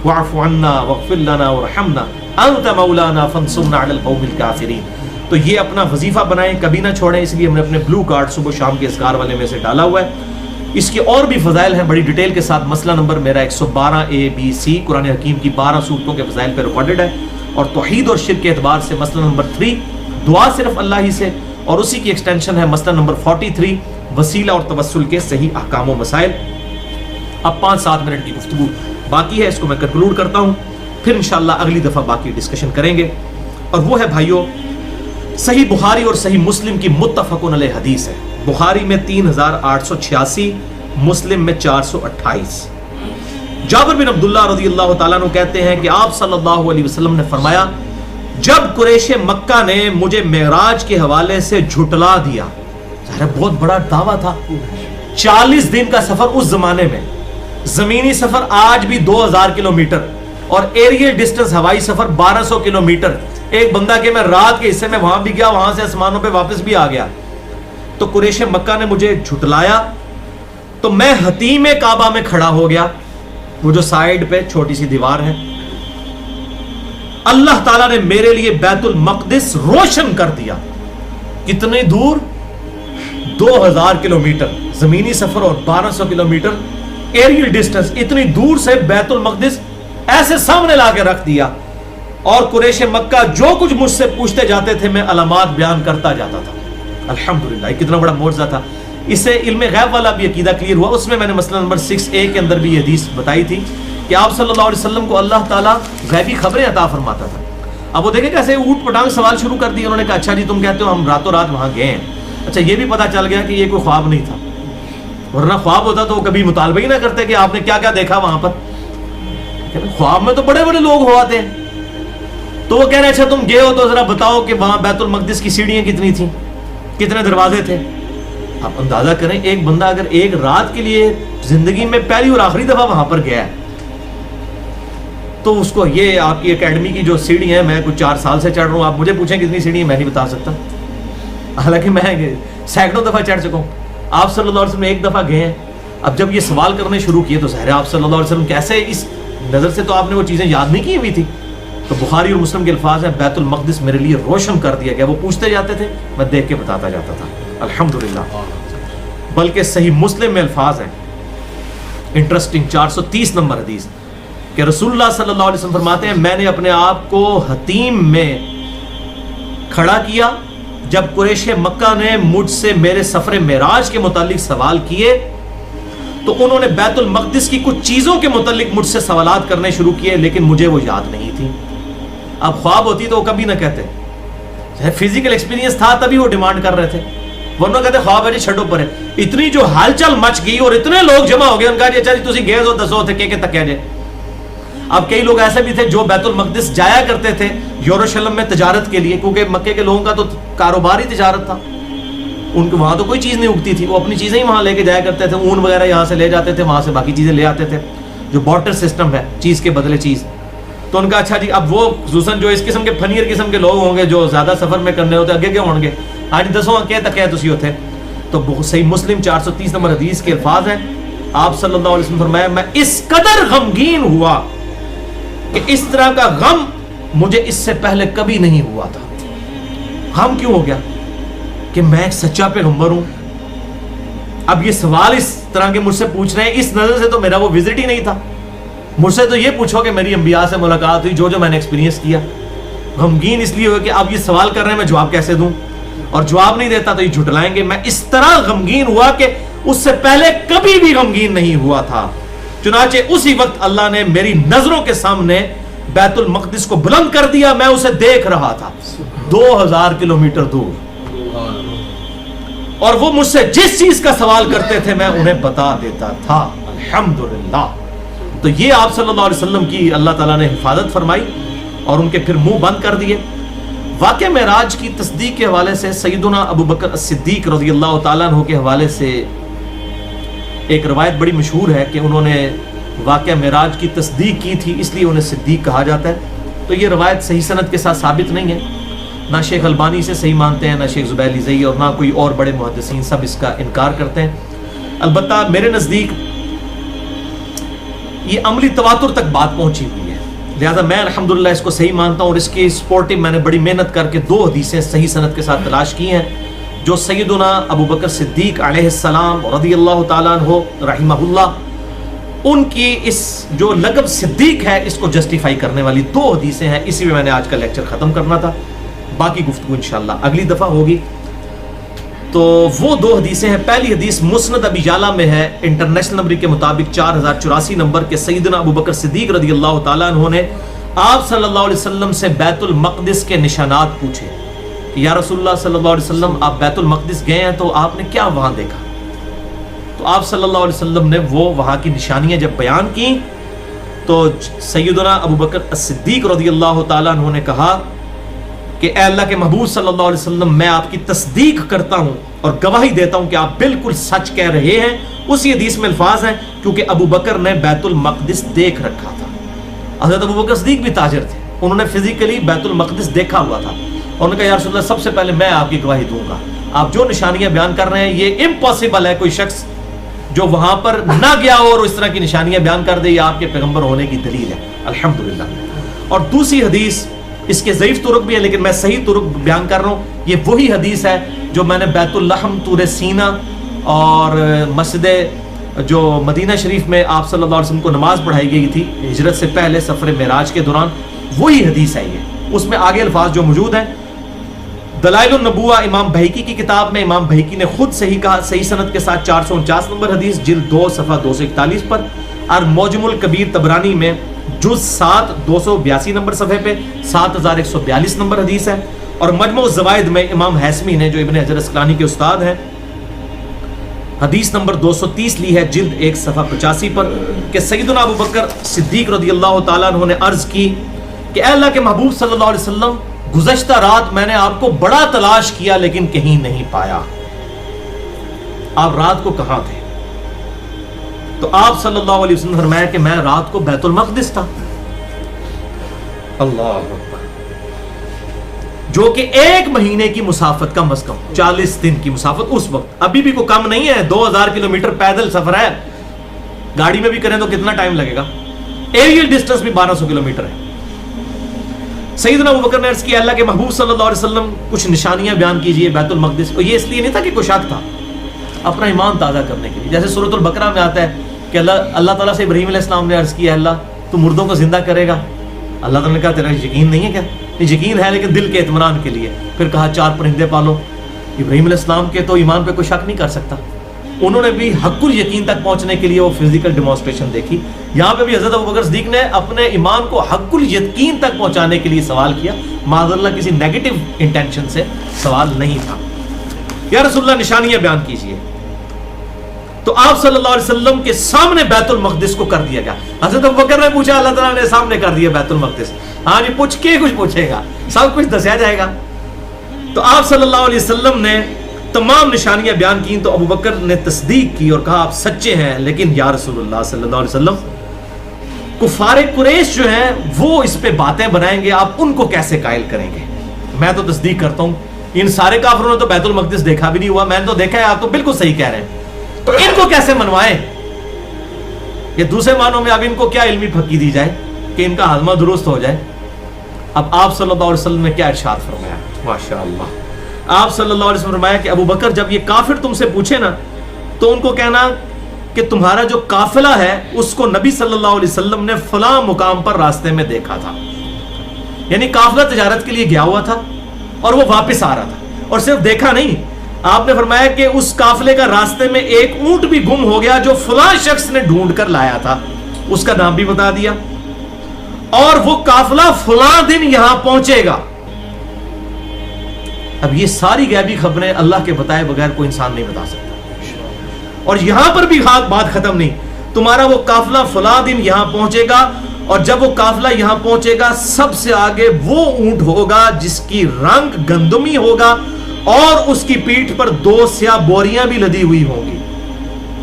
واعف عنا واغفر لنا وارحمنا انت مولانا فانصرنا علی القوم الکافرین۔ تو یہ اپنا وظیفہ بنائیں، کبھی نہ چھوڑیں، اس لیے ہم نے اپنے بلو کارڈ صبح شام کے اذکار والے میں سے ڈالا ہوا ہے۔ اس کے اور بھی فضائل ہیں بڑی ڈیٹیل کے ساتھ، مسئلہ نمبر میرا 112A-B-C قرآن حکیم کی 12 صورتوں کے فضائل پہ ریکارڈڈ ہے، اور توحید اور شرک کے اعتبار سے مسئلہ نمبر 3 دعا صرف اللہ ہی سے، اور اسی کی ایکسٹینشن ہے مسئلہ نمبر 43 وسیلہ اور توسل کے صحیح احکام و مسائل۔ اب 5-7 منٹ کی گفتگو باقی ہے، اس کو میں کنکلوڈ کرتا ہوں، پھر انشاءاللہ اگلی دفعہ باقی ڈسکشن کریں گے، اور وہ ہے بھائیو صحیح بخاری اور صحیح مسلم کی متفق علیہ حدیث ہے، بخاری میں 3886، مسلم میں 428۔ جابر بن عبداللہ رضی اللہ تعالیٰ عنہ کہتے ہیں کہ آپ صلی اللہ علیہ وسلم نے فرمایا جب قریش مکہ نے مجھے معراج کے حوالے سے جھٹلا دیا، ظاہر بہت بڑا دعویٰ تھا، 40 دن کا سفر اس زمانے میں، زمینی سفر آج بھی 2000 کلومیٹر، اور ایریل ڈسٹنس ہوائی سفر 1200 کلومیٹر، ایک بندہ کہ میں رات کے حصے میں وہاں بھی گیا، وہاں سے آسمانوں پہ واپس بھی آ گیا۔ تو قریش مکہ نے مجھے جھٹلایا تو میں حتیم کعبہ میں کھڑا ہو گیا، وہ جو سائیڈ پہ چھوٹی سی دیوار ہے، اللہ تعالیٰ نے میرے لیے بیت المقدس روشن کر دیا۔ کتنے دور؟ 2000 کلومیٹر زمینی سفر اور 1200 کلومیٹر ایریل ڈسٹنس، اتنی دور سے بیت المقدس ایسے سامنے لا کے رکھ دیا، اور قریش مکہ جو کچھ مجھ سے پوچھتے جاتے تھے میں علامات بیان کرتا جاتا تھا۔ الحمدللہ یہ کتنا بڑا معجزہ تھا۔ اس سے علم غیب والا بھی عقیدہ کلیئر ہوا، اس میں میں نے مسئلہ نمبر 6A کے اندر بھی یہ حدیث بتائی تھی کہ آپ صلی اللہ علیہ وسلم کو اللہ تعالیٰ غیبی خبریں عطا فرماتا تھا۔ اب وہ دیکھیں کیسے اوٹ پٹانگ سوال شروع کر دیے، انہوں نے کہا اچھا جی تم کہتے ہو ہم راتوں رات وہاں گئے ہیں، اچھا یہ بھی پتا چل گیا کہ یہ کوئی خواب نہیں تھا، ورنہ خواب ہوتا تو وہ کبھی مطالبہ ہی نہ کرتے کہ آپ نے کیا کیا دیکھا وہاں پر۔ خواب میں تو بڑے بڑے لوگ ہو آتے ہیں، تو وہ کہہ رہے اچھا تم گئے ہو تو ذرا بتاؤ کہ وہاں بیت المقدس کی سیڑھیاں کتنی تھیں, کتنے دروازے تھے. آپ اندازہ کریں ایک بندہ اگر ایک رات کے لیے زندگی میں پہلی اور آخری دفعہ وہاں پر گیا ہے تو اس کو یہ آپ کی اکیڈمی کی جو سیڑھی ہیں, میں کچھ 4 سال سے چڑھ رہا ہوں, آپ مجھے پوچھیں کتنی سیڑھی ہیں میں نہیں بتا سکتا, حالانکہ میں سینکڑوں دفعہ چڑھ چکا ہوں. آپ صلی اللہ علیہ وسلم ایک دفعہ گئے ہیں. اب جب یہ سوال کرنے شروع کیے تو ظاہر ہے آپ صلی اللہ علیہ وسلم کیسے, اس نظر سے تو آپ نے وہ چیزیں یاد نہیں کی ہوئی تھی. تو بخاری اور مسلم کے الفاظ ہیں بیت المقدس میرے لیے روشن کر دیا گیا. وہ پوچھتے جاتے تھے, میں دیکھ کے بتاتا جاتا تھا, الحمدللہ. بلکہ صحیح مسلم میں الفاظ ہیں انٹرسٹنگ, 430 نمبر حدیث, کہ رسول اللہ صلی اللہ علیہ وسلم فرماتے ہیں میں نے اپنے آپ کو حتیم میں کھڑا کیا جب قریش مکہ نے مجھ سے میرے سفر معراج کے متعلق سوال کیے تو انہوں نے بیت المقدس کی کچھ چیزوں کے متعلق مجھ سے سوالات کرنے شروع کیے, لیکن مجھے وہ یاد نہیں تھی. اب خواب ہوتی تو وہ کبھی نہ کہتے, فزیکل ایکسپیرینس تھا تبھی وہ ڈیمانڈ کر رہے تھے, ورنہ کہتے خواب ہے جی چھڈو پر ہے. اتنی جو ہلچل مچ گئی اور اتنے لوگ جمع ہو گئے, ان کا جی اچھا جی تسی گئے ہو دسو تھے کہ تک جے. اب کئی لوگ ایسے بھی تھے جو بیت المقدس جایا کرتے تھے یروشلم میں تجارت کے لیے, کیونکہ مکے کے لوگوں کا تو کاروبار ہی تجارت تھا, ان کے وہاں تو کوئی چیز نہیں اگتی تھی, وہ اپنی چیزیں ہی وہاں لے کے جایا کرتے تھے, اون وغیرہ یہاں سے لے جاتے تھے, وہاں سے باقی چیزیں لے آتے تھے, جو بارٹر سسٹم ہے چیز کے بدلے چیز. تو ان کا اچھا جی اب وہ خصوصاً جو اس قسم کے فنیر قسم کے لوگ ہوں گے جو زیادہ سفر میں کرنے ہوتے اگے کیا ہوں گے, آج دسو کیا تک ہے تسی ہوتے. تو صحیح مسلم 430 نمبر حدیث کے الفاظ ہیں, آپ صلی اللہ علیہ وسلم فرمایا میں اس قدر غمگین ہوا کہ اس طرح کا غم مجھے اس سے پہلے کبھی نہیں ہوا تھا. غم کیوں ہو گیا کہ میں ایک سچا پیغمبر ہوں. اب یہ سوال اس طرح کے مجھ سے پوچھ رہے ہیں, اس نظر سے تو میرا وہ وزٹ ہی نہیں تھا. مجھ سے تو یہ پوچھو کہ میری انبیاء سے ملاقات ہوئی, جو میں نے ایکسپیرینس کیا. غمگین اس لیے ہوا کہ اب یہ سوال کر رہے ہیں میں جواب کیسے دوں, اور جواب نہیں دیتا تو یہ جھٹلائیں گے. میں اس طرح غمگین ہوا کہ اس سے پہلے کبھی بھی غمگین نہیں ہوا تھا. چنانچہ اسی وقت اللہ نے میری نظروں کے سامنے بیت المقدس کو بلند کر دیا, میں اسے دیکھ رہا تھا 2000 کلومیٹر دور, اور وہ مجھ سے جس چیز کا سوال کرتے تھے میں انہیں بتا دیتا تھا. الحمدللہ. تو یہ آپ صلی اللہ علیہ وسلم کی اللہ تعالیٰ نے حفاظت فرمائی اور ان کے پھر منہ بند کر دیے. واقعہ معراج کی تصدیق کے حوالے سے سیدنا ابو بکر الصدیق رضی اللہ تعالیٰ عنہ کے حوالے سے ایک روایت بڑی مشہور ہے کہ انہوں نے واقعہ معراج کی تصدیق کی تھی, اس لیے انہیں صدیق کہا جاتا ہے. تو یہ روایت صحیح سند کے ساتھ ثابت نہیں ہے, نہ شیخ البانی سے صحیح مانتے ہیں, نہ شیخ زبیر علیزئی, اور نہ کوئی اور بڑے محدثین, سب اس کا انکار کرتے ہیں. البتہ میرے نزدیک یہ عملی تواتر تک بات پہنچی ہوئی ہے, لہذا میں الحمدللہ اس کو صحیح مانتا ہوں. اور اس کی سپورٹنگ میں نے بڑی محنت کر کے 2 حدیثیں صحیح سند کے ساتھ تلاش کی ہیں جو سیدنا ابو بکر صدیق علیہ السلام رضی اللہ تعالیٰ عنہ رحمہ اللہ, ان کی اس جو لقب صدیق ہے اس کو جسٹیفائی کرنے والی 2 حدیثیں ہیں. اسی میں نے آج کا لیکچر ختم کرنا تھا, باقی گفتگو انشاءاللہ اگلی دفعہ ہوگی. تو وہ 2 حدیثیں ہیں. پہلی حدیث مسند ابی یعلا میں ہے انٹرنیشنل نمبر کے مطابق 4084 نمبر کے, سیدنا ابو بکر صدیق رضی اللہ تعالیٰ عنہ نے آپ صلی اللہ علیہ وسلم سے بیت المقدس کے نشانات پوچھے کہ یا رسول اللہ صلی اللہ علیہ وسلم آپ بیت المقدس گئے ہیں تو آپ نے کیا وہاں دیکھا. تو آپ صلی اللہ علیہ وسلم نے وہ وہاں کی نشانیاں جب بیان کی تو سیدنا ابو بکر الصدیق رضی اللہ تعالیٰ عنہ نے کہا کہ اے اللہ کے محبوب صلی اللہ علیہ وسلم میں آپ کی تصدیق کرتا ہوں اور گواہی دیتا ہوں کہ آپ بالکل سچ کہہ رہے ہیں. اسی حدیث میں الفاظ ہیں کیونکہ ابو بکر نے بیت المقدس دیکھ رکھا تھا. حضرت ابو بکر صدیق بھی تاجر تھے, انہوں نے فزیکلی بیت المقدس دیکھا ہوا تھا. انہوں نے کہا یا رسول اللہ سب سے پہلے میں آپ کی گواہی دوں گا, آپ جو نشانیاں بیان کر رہے ہیں یہ امپاسبل ہے کوئی شخص جو وہاں پر نہ گیا ہو اور اس طرح کی نشانیاں بیان کر دے, یہ آپ کے پیغمبر ہونے کی دلیل ہے الحمدللہ. اور دوسری حدیث اس کے ضعیف طرق بھی ہے لیکن میں صحیح طرق بیان کر رہا ہوں. یہ وہی حدیث ہے جو میں نے بیت اللحم طور سینا اور مسجد جو مدینہ شریف میں آپ صلی اللہ علیہ وسلم کو نماز پڑھائی گئی تھی ہجرت سے پہلے سفر معراج کے دوران, وہی حدیث ہے یہ. اس میں آگے الفاظ جو موجود ہیں دلائل النبوہ امام بہیقی کی کتاب میں امام بہیقی نے خود صحیح کہا, صحیح سند کے ساتھ 449 نمبر حدیث جلد 2 صفحہ 241 پر, اور معجم الکبیر طبرانی میں جز 7 282 نمبر صفحے پہ 7142 نمبر حدیث ہے. اور مجموع الزوائد میں امام حیثمی نے جو ابن حجر اسقلانی کے استاد ہیں حدیث نمبر 230 لی ہے جلد 1 صفحہ 85 پر کہ سیدنا ابو بکر صدیق رضی اللہ تعالیٰ عنہ نے عرض کی کہ اے اللہ کے محبوب صلی اللہ علیہ وسلم گزشتہ رات میں نے آپ کو بڑا تلاش کیا لیکن کہیں نہیں پایا، آپ رات کو کہاں تھے؟ تو آپ صلی اللہ علیہ وسلم نے فرمایا کہ میں رات کو بیت المقدس تھا۔ اللہ اکبر، جو کہ 1 مہینے کی مسافت کم از کم 40 دن کی مسافت اس وقت، ابھی بھی کوئی کم نہیں ہے، 2000 کلومیٹر پیدل سفر ہے، گاڑی میں بھی کریں تو کتنا ٹائم لگے گا، ایریل ڈسٹنس بھی 1200 کلومیٹر ہے۔ سیدنا ابوبکر نے عرض کیا اللہ کے محبوب صلی اللہ علیہ وسلم کچھ نشانیاں بیان کیجئے بیت المقدس کو۔ یہ اس لیے نہیں تھا کہ کوئی شک تھا، اپنا ایمان تازہ کرنے کے لیے، جیسے سورۃ البقرہ میں آتا ہے کہ اللہ تعالیٰ سے ابراہیم علیہ السلام نے عرض کیا اللہ تو مردوں کو زندہ کرے گا، اللہ تعالیٰ نے کہا تیرا یقین نہیں ہے کیا؟ یقین ہے لیکن دل کے اطمینان کے لیے۔ پھر کہا 4 پرندے پالو۔ ابراہیم علیہ السلام کے تو ایمان پہ کوئی شک نہیں کر سکتا، انہوں نے بھی حق الیقین تک پہنچنے کے لیے وہ فزیکل ڈیمانسٹریشن دیکھی۔ یہاں پہ بھی حضرت ابوبکر صدیق نے اپنے ایمان کو حق الیقین تک پہنچانے کے لیے سوال کیا، معاذ اللہ کسی نیگیٹو انٹینشن سے سوال نہیں تھا۔ یا رسول اللہ نشانیاں بیان کیجئے۔ تو آپ صلی اللہ علیہ وسلم کے سامنے بیت المقدس کو کر دیا گیا۔ حضرت ابوبکر نے پوچھا، اللہ تعالیٰ نے سامنے کر دیا بیت المقدس۔ ہاں جی، پوچھ کے کچھ پوچھے گا، سب کچھ دسیا جائے گا۔ تو آپ صلی اللہ علیہ وسلم نے تمام نشانیاں بیان کی تو ابوبکر نے تصدیق کی اور کہا آپ سچے ہیں، لیکن یا رسول اللہ صلی اللہ علیہ وسلم کفار قریش جو ہیں وہ اس پہ باتیں بنائیں گے، آپ ان کو کیسے قائل کریں گے؟ میں تو تصدیق کرتا ہوں ان سارے کافروں نے تو بیت المقدس دیکھا بھی نہیں ہوا، میں نے تو دیکھا ہے، آپ تو بالکل صحیح کہہ رہے ہیں، تو ان کو کیسے منوائیں؟ یہ دوسرے معنوں میں اب ان کو کیا علمی پھکی دی جائے کہ ان کا ہاضمہ درست ہو جائے۔ اب آپ صلی اللہ علیہ وسلم نے کیا ارشاد فرمایا؟ ماشاءاللہ، آپ صلی اللہ علیہ وسلم فرمایا کہ ابو بکر جب یہ کافر تم سے پوچھے نا تو ان کو کہنا کہ تمہارا جو قافلہ ہے اس کو نبی صلی اللہ علیہ وسلم نے فلاں مقام پر راستے میں دیکھا تھا، یعنی قافلہ تجارت کے لیے گیا ہوا تھا اور وہ واپس آ رہا تھا، اور صرف دیکھا نہیں، آپ نے فرمایا کہ اس قافلے کا راستے میں ایک اونٹ بھی گم ہو گیا جو فلاں شخص نے ڈھونڈ کر لایا تھا، اس کا نام بھی بتا دیا، اور وہ قافلہ فلاں دن یہاں پہنچے گا۔ اب یہ ساری غیبی خبریں اللہ کے بتائے بغیر کوئی انسان نہیں بتا سکتا، اور یہاں پر بھی بات ختم نہیں، تمہارا وہ قافلہ فلاں دن یہاں پہنچے گا، اور جب وہ قافلہ یہاں پہنچے گا سب سے آگے وہ اونٹ ہوگا جس کی رنگ گندمی ہوگا اور اس کی پیٹھ پر 2 سیاہ بوریاں بھی لدی ہوئی ہوں گی،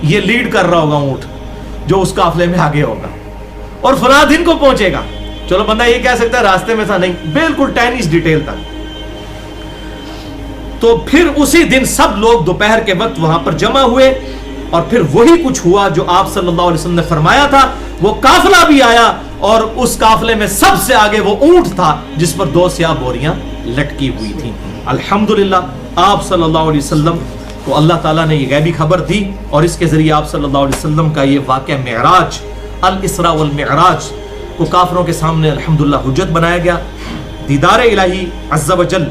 یہ لیڈ کر رہا ہوگا اونٹ جو اس قافلے میں آگے ہوگا، اور فلاں دن کو پہنچے گا۔ چلو بندہ یہ کہہ سکتا ہے راستے میں تھا، نہیں، بالکل ٹینیس ڈیٹیل تک۔ تو پھر اسی دن سب لوگ دوپہر کے وقت وہاں پر جمع ہوئے، اور پھر وہی کچھ ہوا جو آپ صلی اللہ علیہ وسلم نے فرمایا تھا، وہ قافلہ بھی آیا اور اس قافلے میں سب سے آگے وہ اونٹ تھا جس پر 2 سیاہ بوریاں لٹکی ہوئی تھیں۔ الحمدللہ آپ صلی اللہ علیہ وسلم کو اللہ تعالیٰ نے یہ غیبی خبر دی، اور اس کے ذریعے آپ صلی اللہ علیہ وسلم کا یہ واقعہ معراج، الاسراء والمعراج کو کافروں کے سامنے الحمدللہ حجت بنایا گیا۔ دیدار الہی عز و جل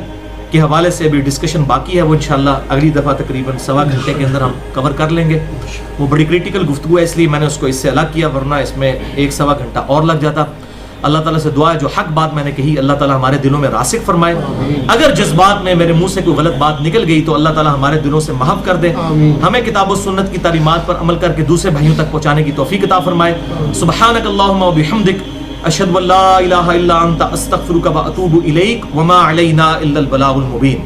کے حوالے سے ابھی ڈسکشن باقی ہے، وہ انشاءاللہ اگلی دفعہ تقریباً 1.25 گھنٹے کے اندر ہم کور کر لیں گے۔ وہ بڑی کریٹیکل گفتگو ہے، اس لیے میں نے اس کو اس سے الگ کیا، ورنہ اس میں 1-1.25 گھنٹہ اور لگ جاتا۔ اللہ تعالیٰ سے دعا ہے جو حق بات میں نے کہی اللہ تعالیٰ ہمارے دلوں میں راسخ فرمائے، اگر جذبات میں میرے منہ سے کوئی غلط بات نکل گئی تو اللہ تعالیٰ ہمارے دلوں سے محو کر دے، ہمیں کتاب و سنت کی تعلیمات پر عمل کر کے دوسرے بھائیوں تک پہنچانے کی توفیق عطا فرمائے۔ سبحانک اللہم و بحمدک، اشہد ان لا الہ الا انت، استغفرک و اتوب الیک، وما علینا الا البلاغ المبین۔